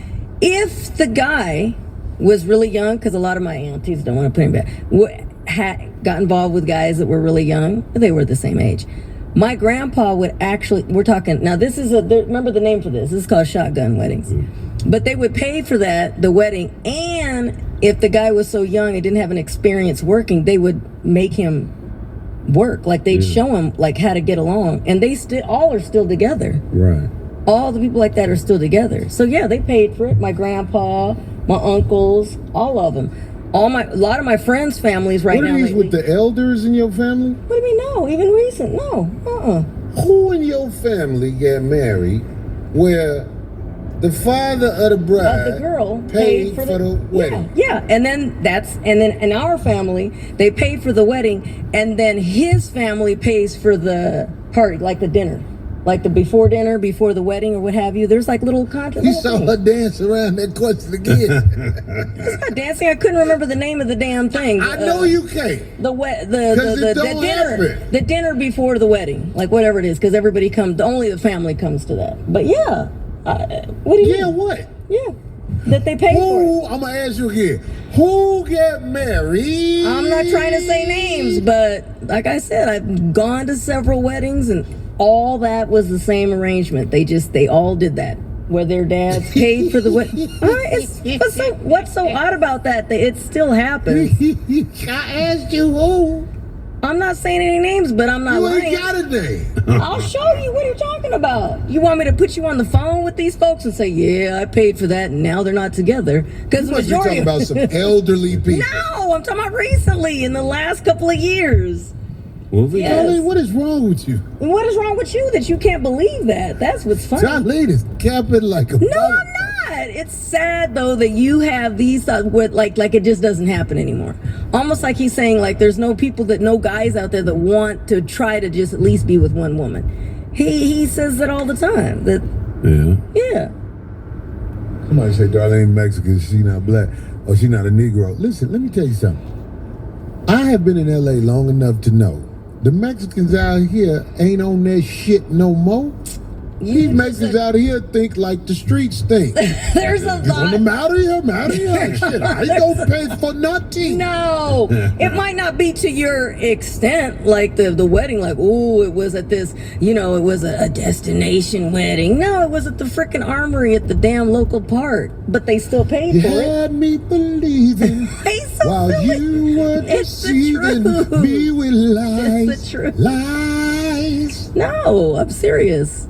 if the guy was really young, because a lot of my aunties don't want to put him back, got involved with guys that were really young, they were the same age. My grandpa would actually, we're talking, now this is remember the name for this. This is called shotgun weddings. But they would pay for that, the wedding, and if the guy was so young and didn't have an experience working, they would make him work. Like they'd show him like how to get along, and they all are still together. Right. All the people like that are still together. So yeah, they paid for it. My grandpa, my uncles, all of them. A lot of my friends' families right now. What are these with the elders in your family? What do you mean? No, even recent. No. Who in your family got married where the father of the bride But the girl paid for the wedding? Yeah. And then in our family, they paid for the wedding, and then his family pays for the party, like the dinner. Like the before dinner, before the wedding, or what have you. There's like little contracts. You saw her dance around that question again. It's not dancing. I couldn't remember the name of the damn thing. I know you can't. The dinner, the dinner before the wedding, like whatever it is, because everybody comes. Only the family comes to that. But yeah, what do you? Yeah, mean? what? Yeah, that they pay for it. I'm gonna ask you again. Who got married? I'm not trying to say names, but like I said, I've gone to several weddings, and all that was the same arrangement. They all did that, where their dads paid for the wedding. What's so odd about that? That it still happens. I asked you who. I'm not saying any names, but I'm not You lying. ain't got a name. I'll show you. What are you talking about? You want me to put you on the phone with these folks and say, yeah, I paid for that, and now they're not together? Because the You must be majority talking about some elderly people. No, I'm talking about recently, in the last couple of years. Yes. Darlene, what is wrong with you? And what is wrong with you that you can't believe that? That's what's funny. Darlene is capping like a No, I'm not. It's sad though that you have these like it just doesn't happen anymore. Almost like he's saying like there's no guys out there that want to try to just at least be with one woman. He says that all the time. That yeah. Somebody say Darlene Mexican, she not black, or she not a Negro. Listen, let me tell you something. I have been in LA long enough to know the Mexicans out here ain't on that shit no more. These Mexicans out here think like the streets think. There's a lot. I'm out of here. Shit, I ain't gonna pay for nothing. No, it might not be to your extent, like the wedding, like, oh, it was at this, it was a destination wedding. No, it was at the frickin' Armory at the damn local park, but they still paid You for it. had me believing while you were deceiving me with lies. It's the truth. Lies. No, I'm serious.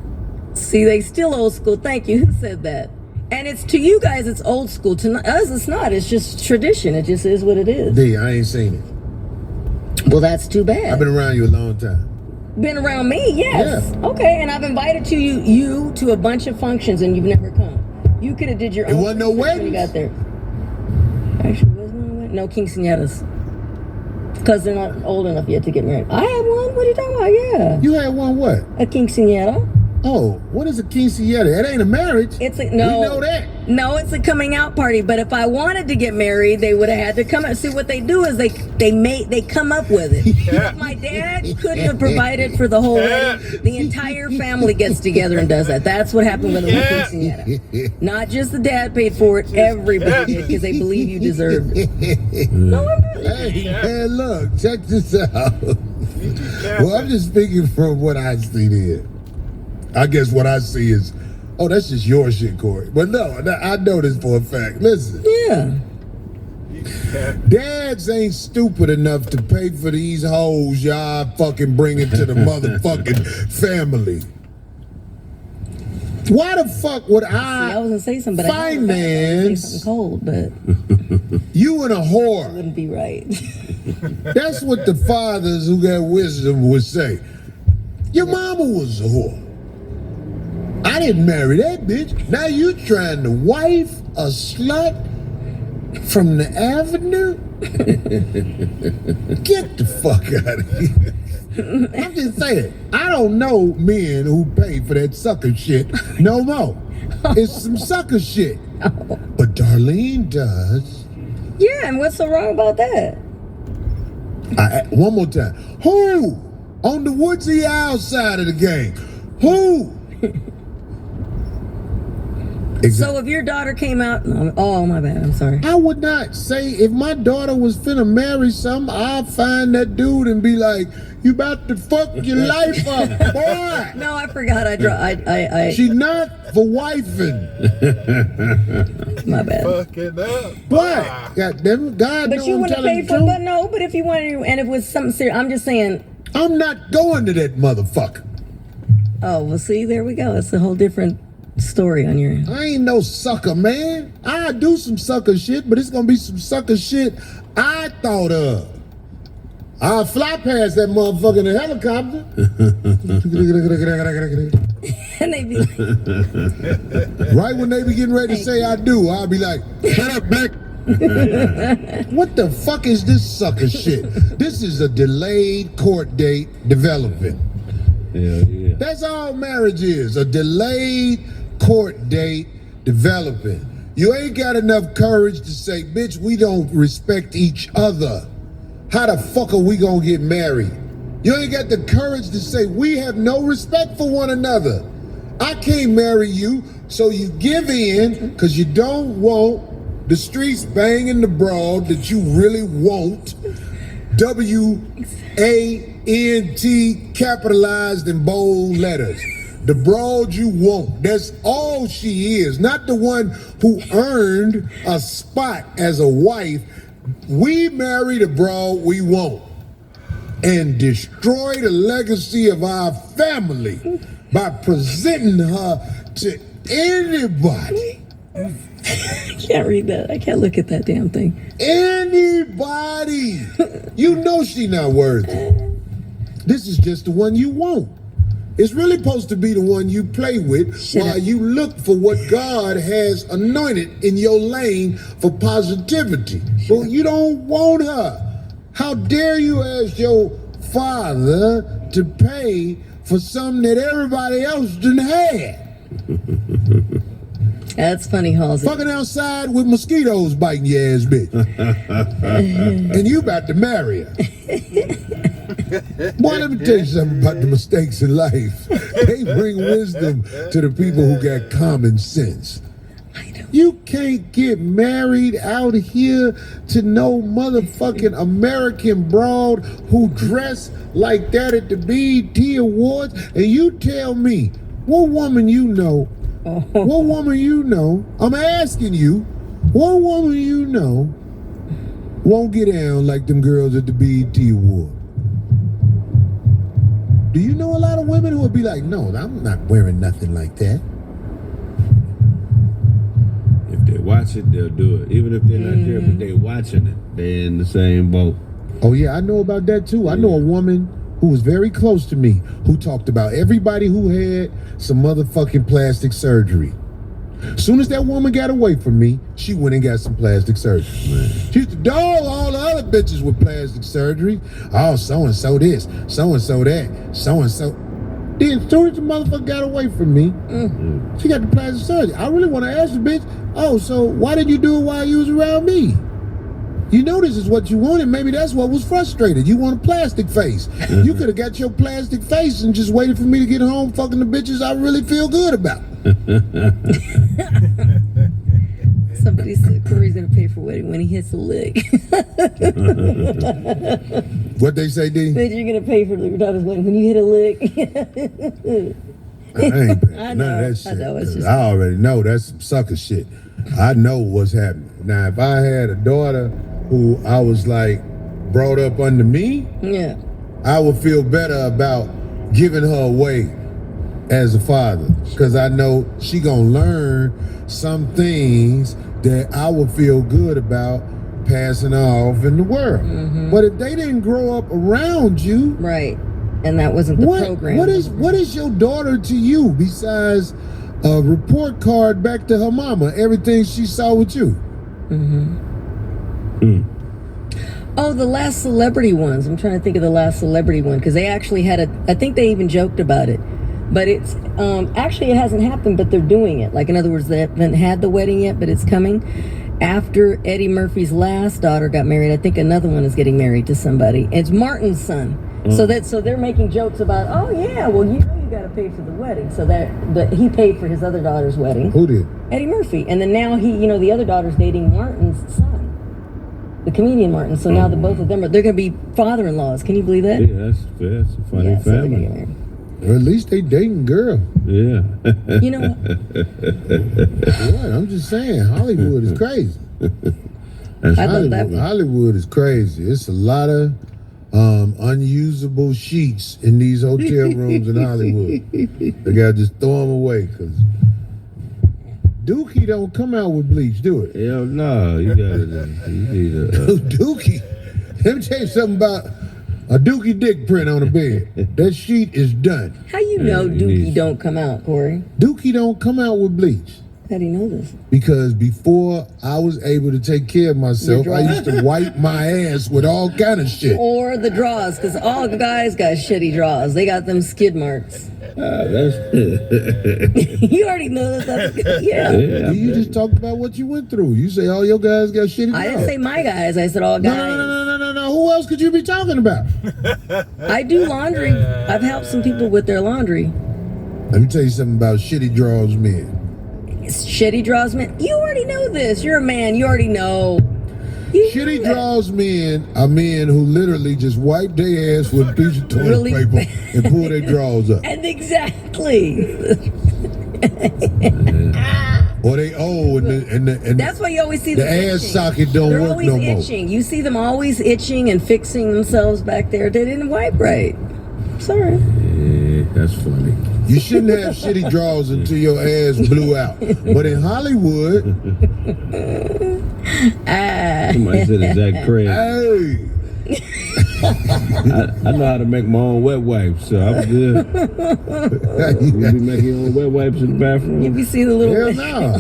See, they still old school. Thank you. Who said that? And it's to you guys, it's old school. To us, it's not. It's just tradition. It just is what it is. D, I ain't seen it. Well, that's too bad. I've been around you a long time. Been around me, yes. Yeah. Okay, and I've invited you to a bunch of functions, and you've never come. You could have did your own. It wasn't no when you weddings. got there. Actually, wasn't no wedding. No quinceañeras. Because they're not old enough yet to get married. I had one. What are you talking about? Yeah. You had one what? A quinceañera. Oh, what is a quinceañera? It ain't a marriage. It's a, We no, know that. no, it's a coming out party. But if I wanted to get married, they would have had to come out. See, what they do is they come up with it. If my dad couldn't have provided for the whole wedding, the entire family gets together and does that. That's what happened with a quinceañera. Not just the dad paid for it, everybody did because they believe you deserved it. No, I'm not. Hey, man, look, check this out. Well, I'm just speaking from what I see there. I guess what I see is, oh, that's just your shit, Corey. But no, I know this for a fact. Listen. Yeah. Dads ain't stupid enough to pay for these hoes y'all fucking bringing to the motherfucking family. Why the fuck would See, I was gonna say something, but I was say finance something cold, but you and a whore? wouldn't be right. That's what the fathers who got wisdom would say. Your mama was a whore. I didn't marry that bitch. Now you trying to wife a slut from the avenue? Get the fuck out of here. I'm just saying, I don't know men who pay for that sucker shit no more. It's some sucker shit. But Darlene does. Yeah, and what's so wrong about that? One more time. Who on the woodsy outside of the game? Who? So if your daughter came out, oh my bad, I'm sorry. I would not say if my daughter was finna marry some, I'd find that dude and be like, you about to fuck your life up, boy. No, I forgot. I She not for wifing. my bad. Fucking up. What? God damn it, God But know you I'm wouldn't have telling paid the for it. truth. But no, but if you wanted to, and if it was something serious, I'm just saying. I'm not going to that motherfucker. Oh, well, see, there we go. It's a whole different story on your end. I ain't no sucker, man. I do some sucker shit, but it's gonna be some sucker shit I thought of. I'll fly past that motherfucker in a helicopter. And they be like, Right when they be getting ready to say I do, I'll be like, shut up, Beck. What the fuck is this sucker shit? This is a delayed court date developing. Yeah. That's all marriage is, a delayed court date developing. You ain't got enough courage to say, bitch, we don't respect each other. How the fuck are we gonna get married? You ain't got the courage to say, we have no respect for one another. I can't marry you, so you give in because you don't want the streets banging the broad that you really want. W-A-N-T capitalized in bold letters. The broad you want. That's all she is. Not the one who earned a spot as a wife. We marry the broad we want and destroy the legacy of our family by presenting her to anybody. I can't read that. I can't look at that damn thing. Anybody. You know she not worthy. This is just the one you want. It's really supposed to be the one you play with while you look for what God has anointed in your lane for positivity. But you don't want her. How dare you ask your father to pay for something that everybody else didn't have? That's funny, Halsey. Fucking outside with mosquitoes biting your ass, bitch. And you about to marry her. Boy, let me tell you something about the mistakes in life. They bring wisdom to the people who got common sense. You can't get married out here to no motherfucking American broad who dress like that at the BET Awards, and you tell me, what woman you know, what woman you know, I'm asking you, what woman you know won't get down like them girls at the BET Awards? Do you know a lot of women who would be like, no, I'm not wearing nothing like that? If they watch it, they'll do it. Even if they're not there, but they watching it, they're in the same boat. Oh yeah, I know about that too. I know a woman who was very close to me who talked about everybody who had some motherfucking plastic surgery. Soon as that woman got away from me, she went and got some plastic surgery. She used to dog all the other bitches with plastic surgery. Oh, so-and-so this, so-and-so that, so-and-so. Then as soon as the motherfucker got away from me, she got the plastic surgery. I really want to ask the bitch, oh, so why did you do it while you was around me? You know this is what you wanted. Maybe that's what was frustrated. You want a plastic face. You could have got your plastic face and just waited for me to get home fucking the bitches I really feel good about. Somebody said Corey's gonna pay for wedding when he hits a lick. What they say, D? Said you're gonna pay for your daughter's wedding when you hit a lick. I ain't paying I none know, of that shit. I know, it's just- I already know that's some sucker shit. I know what's happening. Now, if I had a daughter who I was like brought up under me, Yeah. I would feel better about giving her away as a father, because I know she gonna learn some things that I would feel good about passing her off in the world. But if they didn't grow up around you, Right. And that wasn't the program. what is your daughter to you besides a report card back to her mama? Everything she saw with you. Oh, the last celebrity ones. I'm trying to think of the last celebrity one because they actually had I think they even joked about it. But it's actually it hasn't happened, but they're doing it. Like in other words, they haven't had the wedding yet, but it's coming. After Eddie Murphy's last daughter got married, I think another one is getting married to somebody. It's Martin's son. So they're making jokes about, oh yeah, well you know you got to pay for the wedding. So but he paid for his other daughter's wedding. Who did? Eddie Murphy, and then now the other daughter's dating Martin's son, the comedian Martin. So now the both of them they're going to be father-in-laws. Can you believe that? Yeah, that's a funny So they're gonna family. get married. Or at least they dating girl. Yeah. You know what? What? I'm just saying, Hollywood is crazy. That's I love that one. Hollywood is crazy. It's a lot of unusable sheets in these hotel rooms in Hollywood. They gotta just throw them away because Dookie don't come out with bleach, do it? Hell no, you need a Dookie. Let me tell you something about a Dookie dick print on the bed. That sheet is done. How you know he Dookie needs- don't come out, Corey? Dookie don't come out with bleach. How do you know this? Because before I was able to take care of myself, Your I dry- used to wipe my ass with all kind of shit. Or the draws, because all guys got shitty draws. They got them skid marks. that's You already know that. That's yeah. yeah. You just talked about what you went through. You say all your guys got shitty I didn't jobs. say my guys. I said all No, guys. no. Who else could you be talking about? I do laundry. I've helped some people with their laundry. Let me tell you something about shitty draws men. It's shitty draws, man. You already know this. You're a man. You already know. You Shitty know that. draws men are men who literally just wipe their ass with a piece of toilet Really? paper and pull their drawers up. And exactly. Or they old and That's why you always see the them ass itching. socket don't They're work always no more. itching. You see them always itching and fixing themselves back there. They didn't wipe right. Sorry. Yeah, that's funny. You shouldn't have shitty draws until your ass blew out. But in Hollywood, Somebody said it's Zach Craig. hey, I know how to make my own wet wipes, so I'm good. You be making your own wet wipes in the If bathroom? you see the little hell no.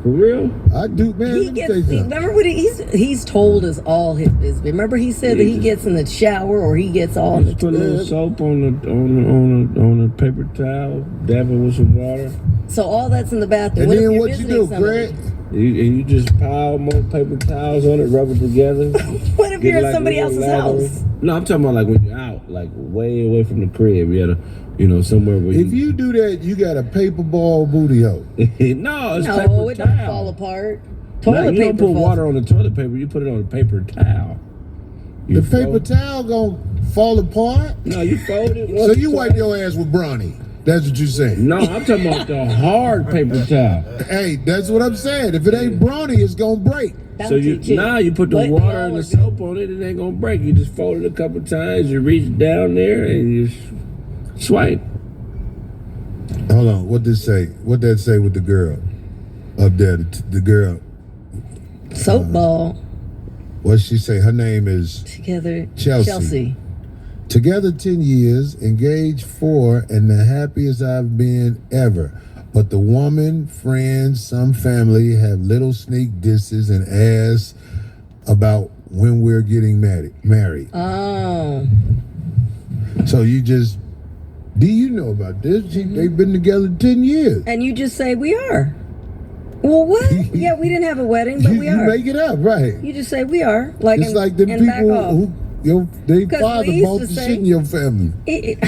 For real? I do, man. he Let me gets. tell you something. Remember what he's told us all his business. Remember he said that he gets in the shower or he gets all in the Just put a little tub. soap on the paper towel, dab it with some water. So all that's in the bathroom. And if then you're what you visiting do, somebody- Greg? You just pile more paper towels on it, rub it together. What if Get you're like at somebody a little else's ladder. house? No, I'm talking about like when you're out, like way away from the crib. You had somewhere where If you do that, you got a paper ball booty hole. no, it's No, paper it doesn't towel. fall apart. No, Toilet you don't paper put falls. water on the toilet paper. You put it on a paper towel. You The paper fold- towel gonna fall apart. No, you fold it. So you wipe your ass with Bronny. That's what you're saying. No, I'm talking about the hard paper towel. Hey, that's what I'm saying. If it ain't Bronny, it's gonna break. That'll So you teach you. now you put the What water y'all and the are soap on it, it ain't gonna break. You just fold it a couple times, you reach down there and you swipe. Hold on. What this say? What that say with the girl up there? The girl. Soap ball What she say? Her name is together. Chelsea. Together 10 years, engaged 4, and the happiest I've been ever. But the woman, friends, some family have little sneak disses and asks about when we're getting married. Oh, So you just Do you know about this? They've been together 10 years. And you just say, we are. Well, what? Yeah, we didn't have a wedding, but we are. You make it up, right? You just say, we are. Like, it's like the people who, they father both the shit in your family.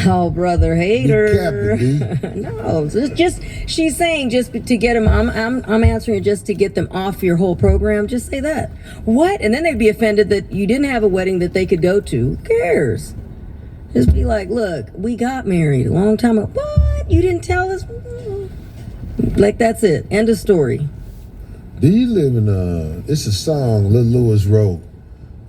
Oh, brother, hater. Be careful, No, it's just, she's saying just to get them, I'm answering it just to get them off your whole program. Just say that. What? And then they'd be offended that you didn't have a wedding that they could go to. Who cares? Just be like, look, we got married a long time ago. What? You didn't tell us? Like, that's it. End of story. Do you live in it's a song Lil Lewis wrote.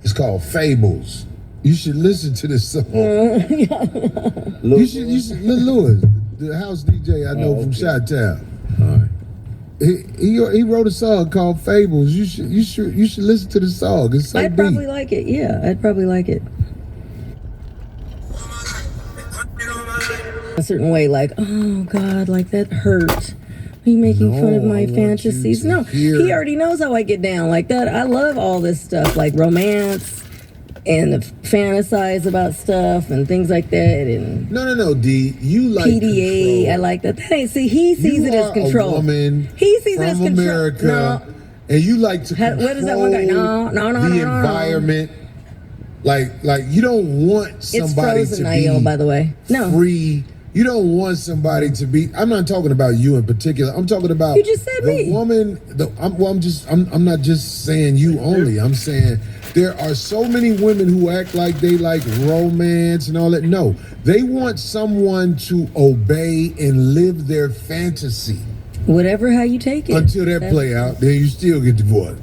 It's called Fables. You should listen to this song. you should Lil Lewis, the house DJ I know from Chi-Town. All right. He wrote a song called Fables. You should listen to the song. It's so I'd probably like it. Yeah, I'd probably like it. A certain way, like, oh God, like that hurt. Are you making fun of my fantasies? No, he already knows how I get down like that. I love all this stuff, like romance and fantasize about stuff and things like that. And no, D. You like PDA. control. I like that. Hey, see, he sees it as control. A woman he sees it as control. America, no. And you like to control what is that one guy? No, the environment. Like you don't want somebody it's frozen, to be Aiel, by the way. No. Free. You don't want somebody to be. I'm not talking about you in particular. I'm talking about you just said the me. Woman. I'm not just saying you only. I'm saying there are so many women who act like they like romance and all that. No, they want someone to obey and live their fantasy. Whatever, how you take it. Until that play out, then you still get divorced.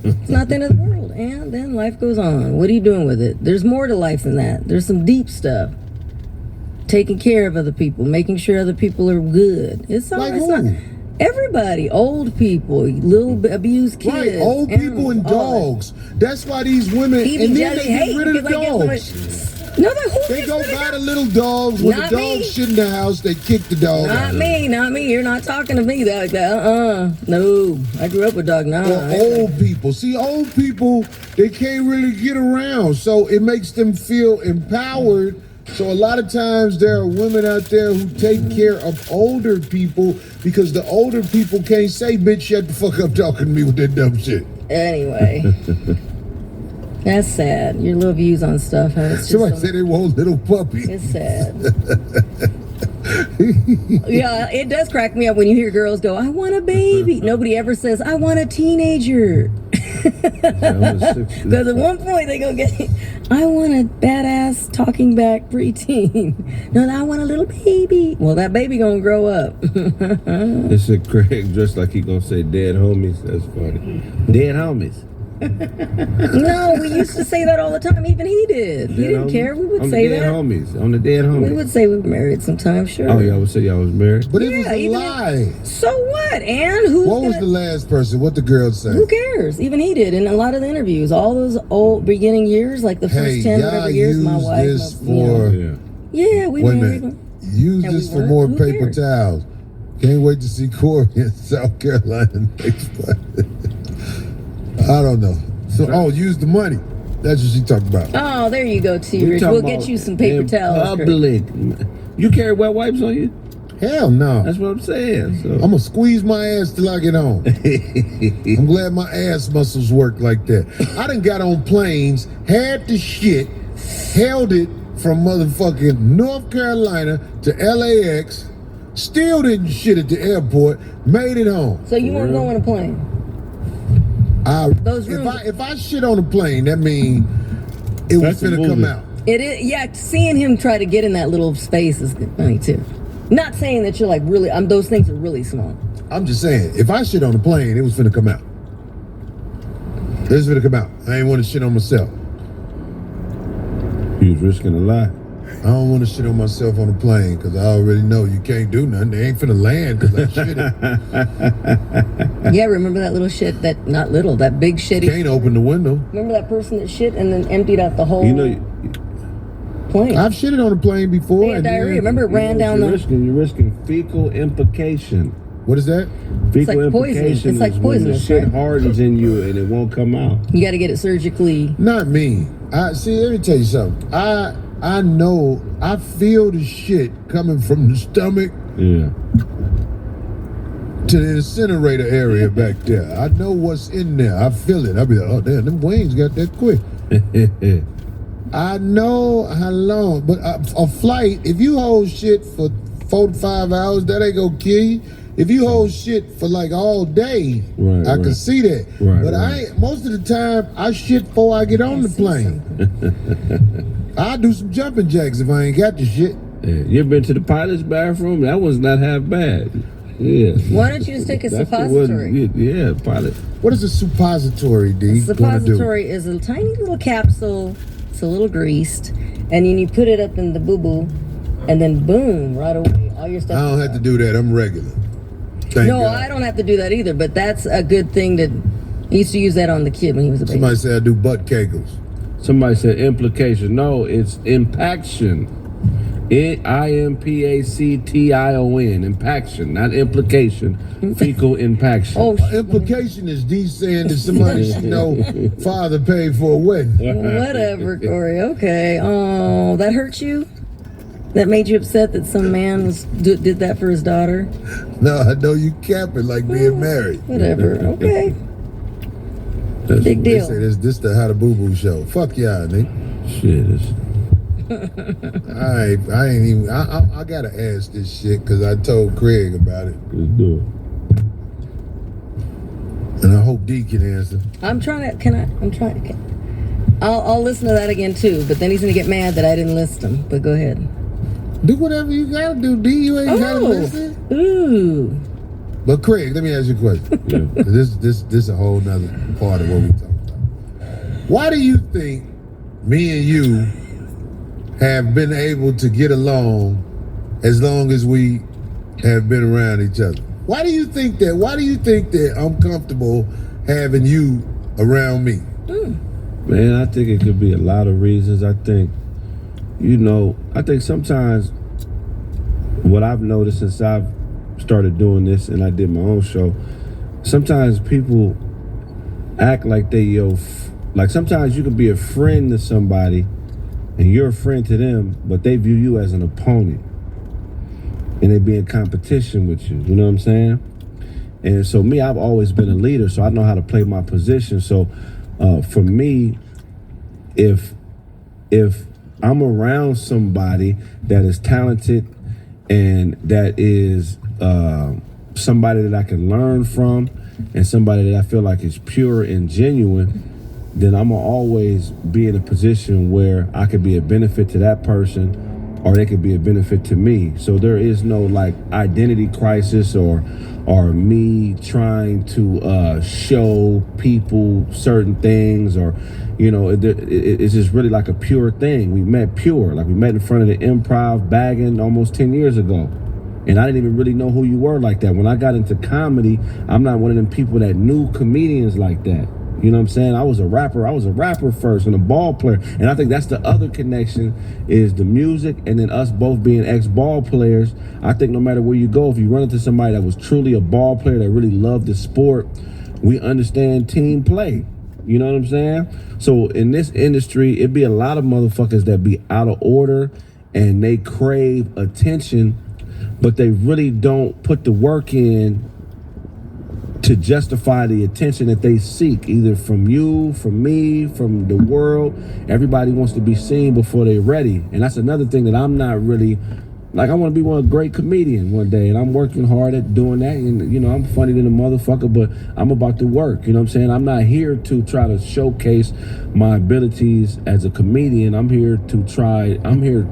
It's not the end of the world, and then life goes on. What are you doing with it? There's more to life than that. There's some deep stuff. Taking care of other people, making sure other people are good. It's all. Like it's who? not everybody. Old people, little abused kids, Right, old people and dogs. That's why these women and then they get rid of the dogs. No, they go buy the little dogs. When the dogs shit in the house, they kick the dog. Not me. You're not talking to me like that. No, I grew up with dog. Old people. See, old people, they can't really get around, so it makes them feel empowered. So a lot of times there are women out there who take care of older people because the older people can't say, bitch, shut the fuck up talking to me with that dumb shit. Anyway. That's sad. Your little views on stuff. Huh? Somebody said they want little puppy. It's sad. Yeah, it does crack me up when you hear girls go, I want a baby. Nobody ever says, I want a teenager. Because at one point they go get, I want a badass talking back preteen. No, I want a little baby. Well, that baby gonna grow up. It's a Craig dressed like he gonna say dead homies. That's funny. Dead homies. No, we used to say that all the time. Even he did. He didn't care. We would say that. On the dead homies. We would say we were married sometimes, sure. Oh, y'all would say y'all was married? But it was a lie. So what? And what was the last person? What the girl said? Who cares? Even he did in a lot of the interviews. All those old beginning years, like the first 10 whatever years, my wife. We married them. Use this for more paper towels. Can't wait to see Corey in South Carolina next Friday. I don't know. So, use the money. That's what she talked about. Oh, there you go, T-Rich. We'll get you some paper towels. Public. You carry wet wipes on you? Hell no. That's what I'm saying. So. I'm going to squeeze my ass till I get home. I'm glad my ass muscles work like that. I done got on planes, had the shit, held it from motherfucking North Carolina to LAX, still didn't shit at the airport, made it home. So you weren't going on a plane? If I shit on a plane, that means it was finna come out. It is, yeah. Seeing him try to get in that little space is funny too. Not saying that you're like really. Those things are really small. I'm just saying, if I shit on a plane, it was finna come out. It was finna come out. I ain't want to shit on myself. You was risking a lot. I don't want to shit on myself on a plane because I already know you can't do nothing. They ain't finna land because I shitted. Yeah, remember that little shit? That big shit. Can't open the window. Remember that person that shit and then emptied out the whole plane? I've shitted on a plane before. They had diarrhea. Remember it ran down the... You're risking fecal implication. What is that? Fecal it's like implication. It's like poisonous, shit hardens in you and it won't come out. You got to get it surgically. Not me. See, let me tell you something. I know, I feel the shit coming from the stomach Yeah. to the incinerator area back there. I know what's in there. I feel it. I be like, oh damn, them wings got that quick. I know how long, but a flight, if you hold shit for 4 to 5 hours, that ain't gonna kill you. If you hold shit for like all day, I can see that. But I ain't, most of the time, I shit before I get on the plane. I'll do some jumping jacks if I ain't got the shit. Yeah. You ever been to the pilot's bathroom? That was not half bad. Yeah. Why don't you just take a suppository? Yeah, pilot. What is a suppository, D? A suppository is a tiny little capsule. It's a little greased, and then you put it up in the boo-boo, and then boom, right away, all your stuff. I don't have to do that. I'm regular. Thank no, God. I don't have to do that either, but that's a good thing to... I used to use that on the kid when he was a baby. Somebody said I do butt kegels. Somebody said implication. No, it's impaction. IMPACTION. Impaction, not implication. Fecal impaction. Oh, Implication is D saying that somebody should know father paid for a wedding. whatever, Corey. Okay. Oh, that hurt you? That made you upset that some man did that for his daughter? No, I know you capping like being married. Whatever. Okay. Big They deal. say this the How to Boo Boo show. Fuck y'all, nigga. Shit. I ain't even. I gotta ask this shit because I told Craig about it, Let's do it. and I hope D can answer. I'm trying to. I'll listen to that again too, but then he's gonna get mad that I didn't list him. But go ahead. Do whatever you gotta do, D. You ain't gotta listen. Ooh. But Craig, let me ask you a question. Yeah. This is a whole nother part of what we talking about. Why do you think me and you have been able to get along as long as we have been around each other? Why do you think that? Why do you think that I'm comfortable having you around me? Man, I think it could be a lot of reasons. I think sometimes what I've noticed since I've started doing this and I did my own show, sometimes people act like like sometimes you can be a friend to somebody and you're a friend to them, but they view you as an opponent and they be in competition with you. You know what I'm saying? And so me, I've always been a leader, so I know how to play my position. So for me, if I'm around somebody that is talented and that is somebody that I can learn from and somebody that I feel like is pure and genuine, then I'm gonna always be in a position where I could be a benefit to that person or they could be a benefit to me. So there is no like identity crisis or me trying to show people certain things, or it's just really like a pure thing. We met pure, like we met in front of the Improv bagging almost 10 years ago. And I didn't even really know who you were like that. When I got into comedy, I'm not one of them people that knew comedians like that. You know what I'm saying? I was a rapper first and a ball player. And I think that's the other connection is the music and then us both being ex-ball players. I think no matter where you go, if you run into somebody that was truly a ball player that really loved the sport, we understand team play. You know what I'm saying? So in this industry, it'd be a lot of motherfuckers that be out of order and they crave attention, but they really don't put the work in to justify the attention that they seek, either from you, from me, from the world. Everybody wants to be seen before they're ready. And that's another thing that I'm not really, like I want to be one great comedian one day, and I'm working hard at doing that. And, I'm funny than a motherfucker, but I'm about to work. You know what I'm saying? I'm not here to try to showcase my abilities as a comedian. I'm here to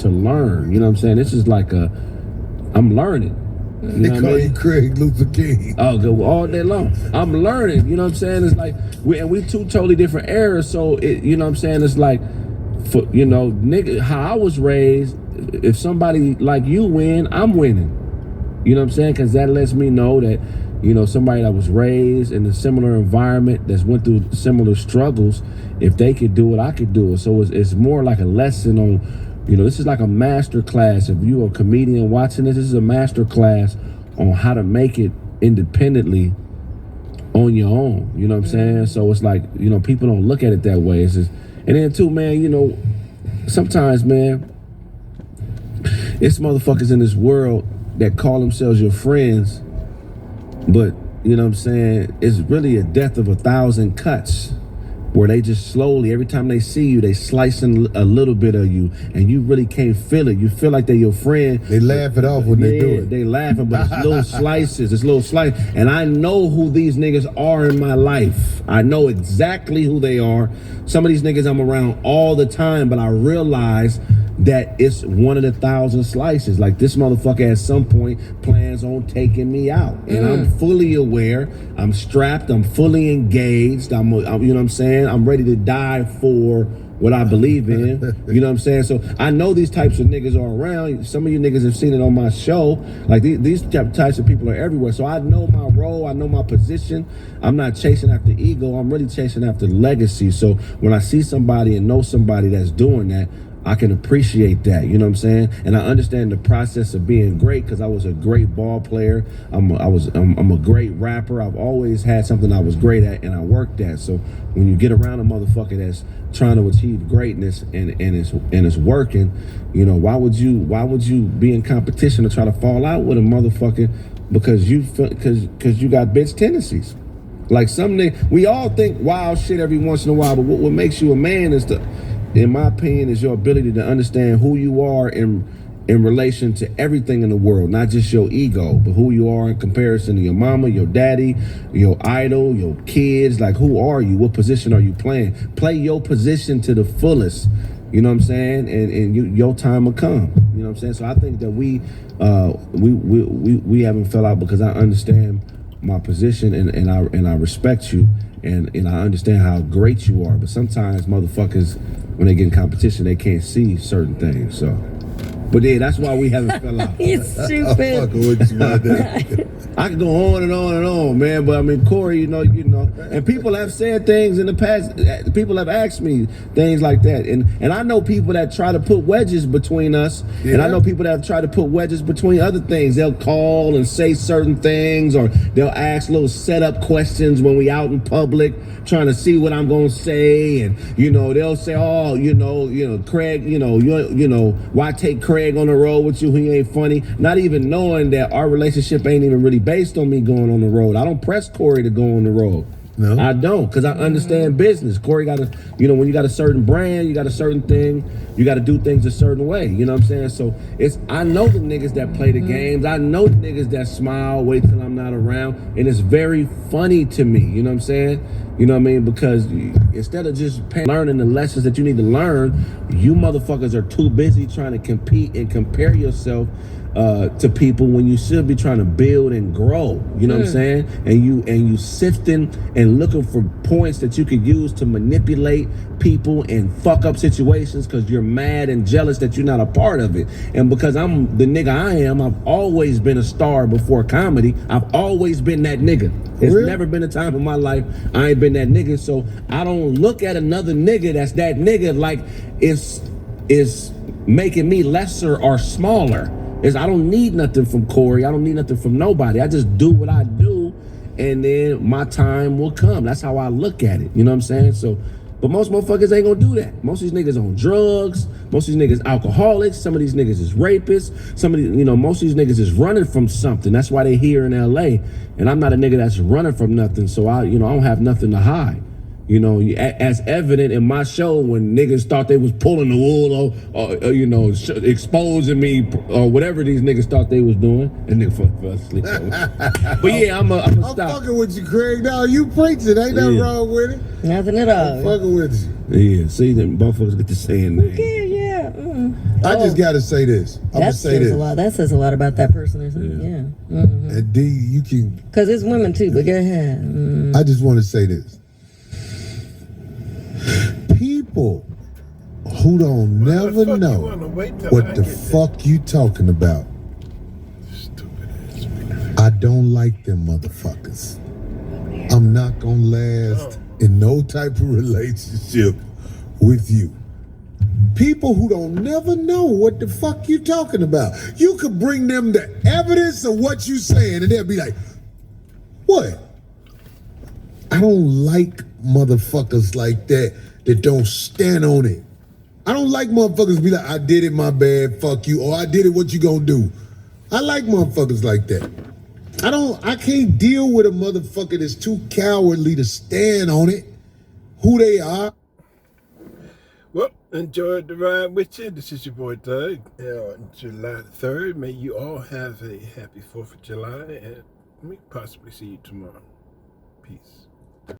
learn. You know what I'm saying? This is like I'm learning. They call you Craig Luther King. Oh, go all day long. I'm learning. You know what I'm saying? It's like we two totally different eras. So you know what I'm saying? It's like, nigga, how I was raised. If somebody like you win, I'm winning. You know what I'm saying? Because that lets me know that somebody that was raised in a similar environment, that's went through similar struggles. If they could do it, I could do it. So it's more like a lesson on. This is like a master class. If you're a comedian watching this is a master class on how to make it independently on your own. You know what I'm saying? So it's like, people don't look at it that way. It's just, and then too, man, sometimes, man, It's motherfuckers in this world that call themselves your friends, but you know what I'm saying, it's really a death of 1,000 cuts, where they just slowly, every time they see you, they slicing a little bit of you, and you really can't feel it. You feel like they're your friend. They laugh it off when they do it. They laughing, but it's little slices. It's little slice. And I know who these niggas are in my life. I know exactly who they are. Some of these niggas I'm around all the time, but I realize that it's one of the 1,000 slices. Like, this motherfucker at some point plans on taking me out, and I'm fully aware. I'm strapped. I'm fully engaged. I'm you know what I'm saying. I'm ready to die for what I believe in. You know what I'm saying. So I know these types of niggas are around. Some of you niggas have seen it on my show. Like, these types of people are everywhere. So I know my role. I know my position. I'm not chasing after ego. I'm really chasing after legacy. So when I see somebody and know somebody that's doing that, I can appreciate that, you know what I'm saying? And I understand the process of being great, because I was a great ball player. I'm a great rapper. I've always had something I was great at and I worked at. So when you get around a motherfucker that's trying to achieve greatness and it's working, you know, why would you be in competition to try to fall out with a motherfucker because you got bitch tendencies? Like, we all think wild shit every once in a while, but what makes you a man is in my opinion, is your ability to understand who you are in relation to everything in the world, not just your ego, but who you are in comparison to your mama, your daddy, your idol, your kids. Like, who are you? What position are you playing? Play your position to the fullest. You know what I'm saying? And your time will come. You know what I'm saying? So I think that we haven't fell out, because I understand my position and I respect you, and I understand how great you are. But sometimes motherfuckers, when they get in competition, they can't see certain things. So, but yeah, that's why we haven't fell out. You're stupid. I'm fucking with you, my nigga. I could go on and on and on, man. But I mean, Corey, you know, and people have said things in the past. People have asked me things like that, and I know people that try to put wedges between us, and I know people that have tried to put wedges between other things. They'll call and say certain things, or they'll ask little setup questions when we out in public, trying to see what I'm gonna say, and you know, they'll say, oh, you know, Craig, you know, why take Craig on the road with you? He ain't funny. Not even knowing that our relationship ain't even really based on me going on the road. I don't press Corey to go on the road. No, I don't, because I understand business. Corey got to, you know, when you got a certain brand, you got a certain thing, you got to do things a certain way. You know what I'm saying? So I know the niggas that play the games. I know the niggas that smile, wait till I'm not around, and it's very funny to me. You know what I'm saying? You know what I mean? Because instead of just learning the lessons that you need to learn, you motherfuckers are too busy trying to compete and compare yourself to people when you should be trying to build and grow. You know what I'm saying? And you sifting and looking for points that you could use to manipulate people and fuck up situations because you're mad and jealous that you're not a part of it. And because I'm the nigga I am, I've always been a star before comedy. I've always been that nigga. It's never been a time in my life I ain't been that nigga. So I don't look at another nigga that's that nigga like it's making me lesser or smaller. I don't need nothing from Corey. I don't need nothing from nobody. I just do what I do, and then my time will come. That's how I look at it. You know what I'm saying? So, but most motherfuckers ain't gonna do that. Most of these niggas on drugs. Most of these niggas alcoholics. Some of these niggas is rapists. Some of these, most of these niggas is running from something. That's why they here in LA. And I'm not a nigga that's running from nothing. So I don't have nothing to hide. You know, as evident in my show when niggas thought they was pulling the wool or exposing me or whatever these niggas thought they was doing. And nigga fell asleep. But yeah, I'm stop. I'm fucking with you, Craig. No, you preaching. Ain't nothing wrong with it. Nothing at all. I'm fucking with you. Yeah, see, them motherfuckers get to saying that. Okay, yeah. I just got to say this. I'm going to say this. That says a lot about that person, isn't it? Yeah. And D, you can... Because it's women too, but go ahead. I just want to say this. People who don't never know what the fuck you talking about, I don't like them motherfuckers. I'm not gonna last in no type of relationship with you. People who don't never know what the fuck you talking about. You could bring them the evidence of what you saying and they'll be like, what? I don't like motherfuckers like that don't stand on it. I don't like motherfuckers be like, I did it, my bad, fuck you, or I did it, what you gonna do? I like motherfuckers like that. I can't deal with a motherfucker that's too cowardly to stand on it, who they are. Well, enjoyed the ride with you. This is your boy Doug. July 3rd. May you all have a happy 4th of July, and we possibly see you tomorrow. Peace.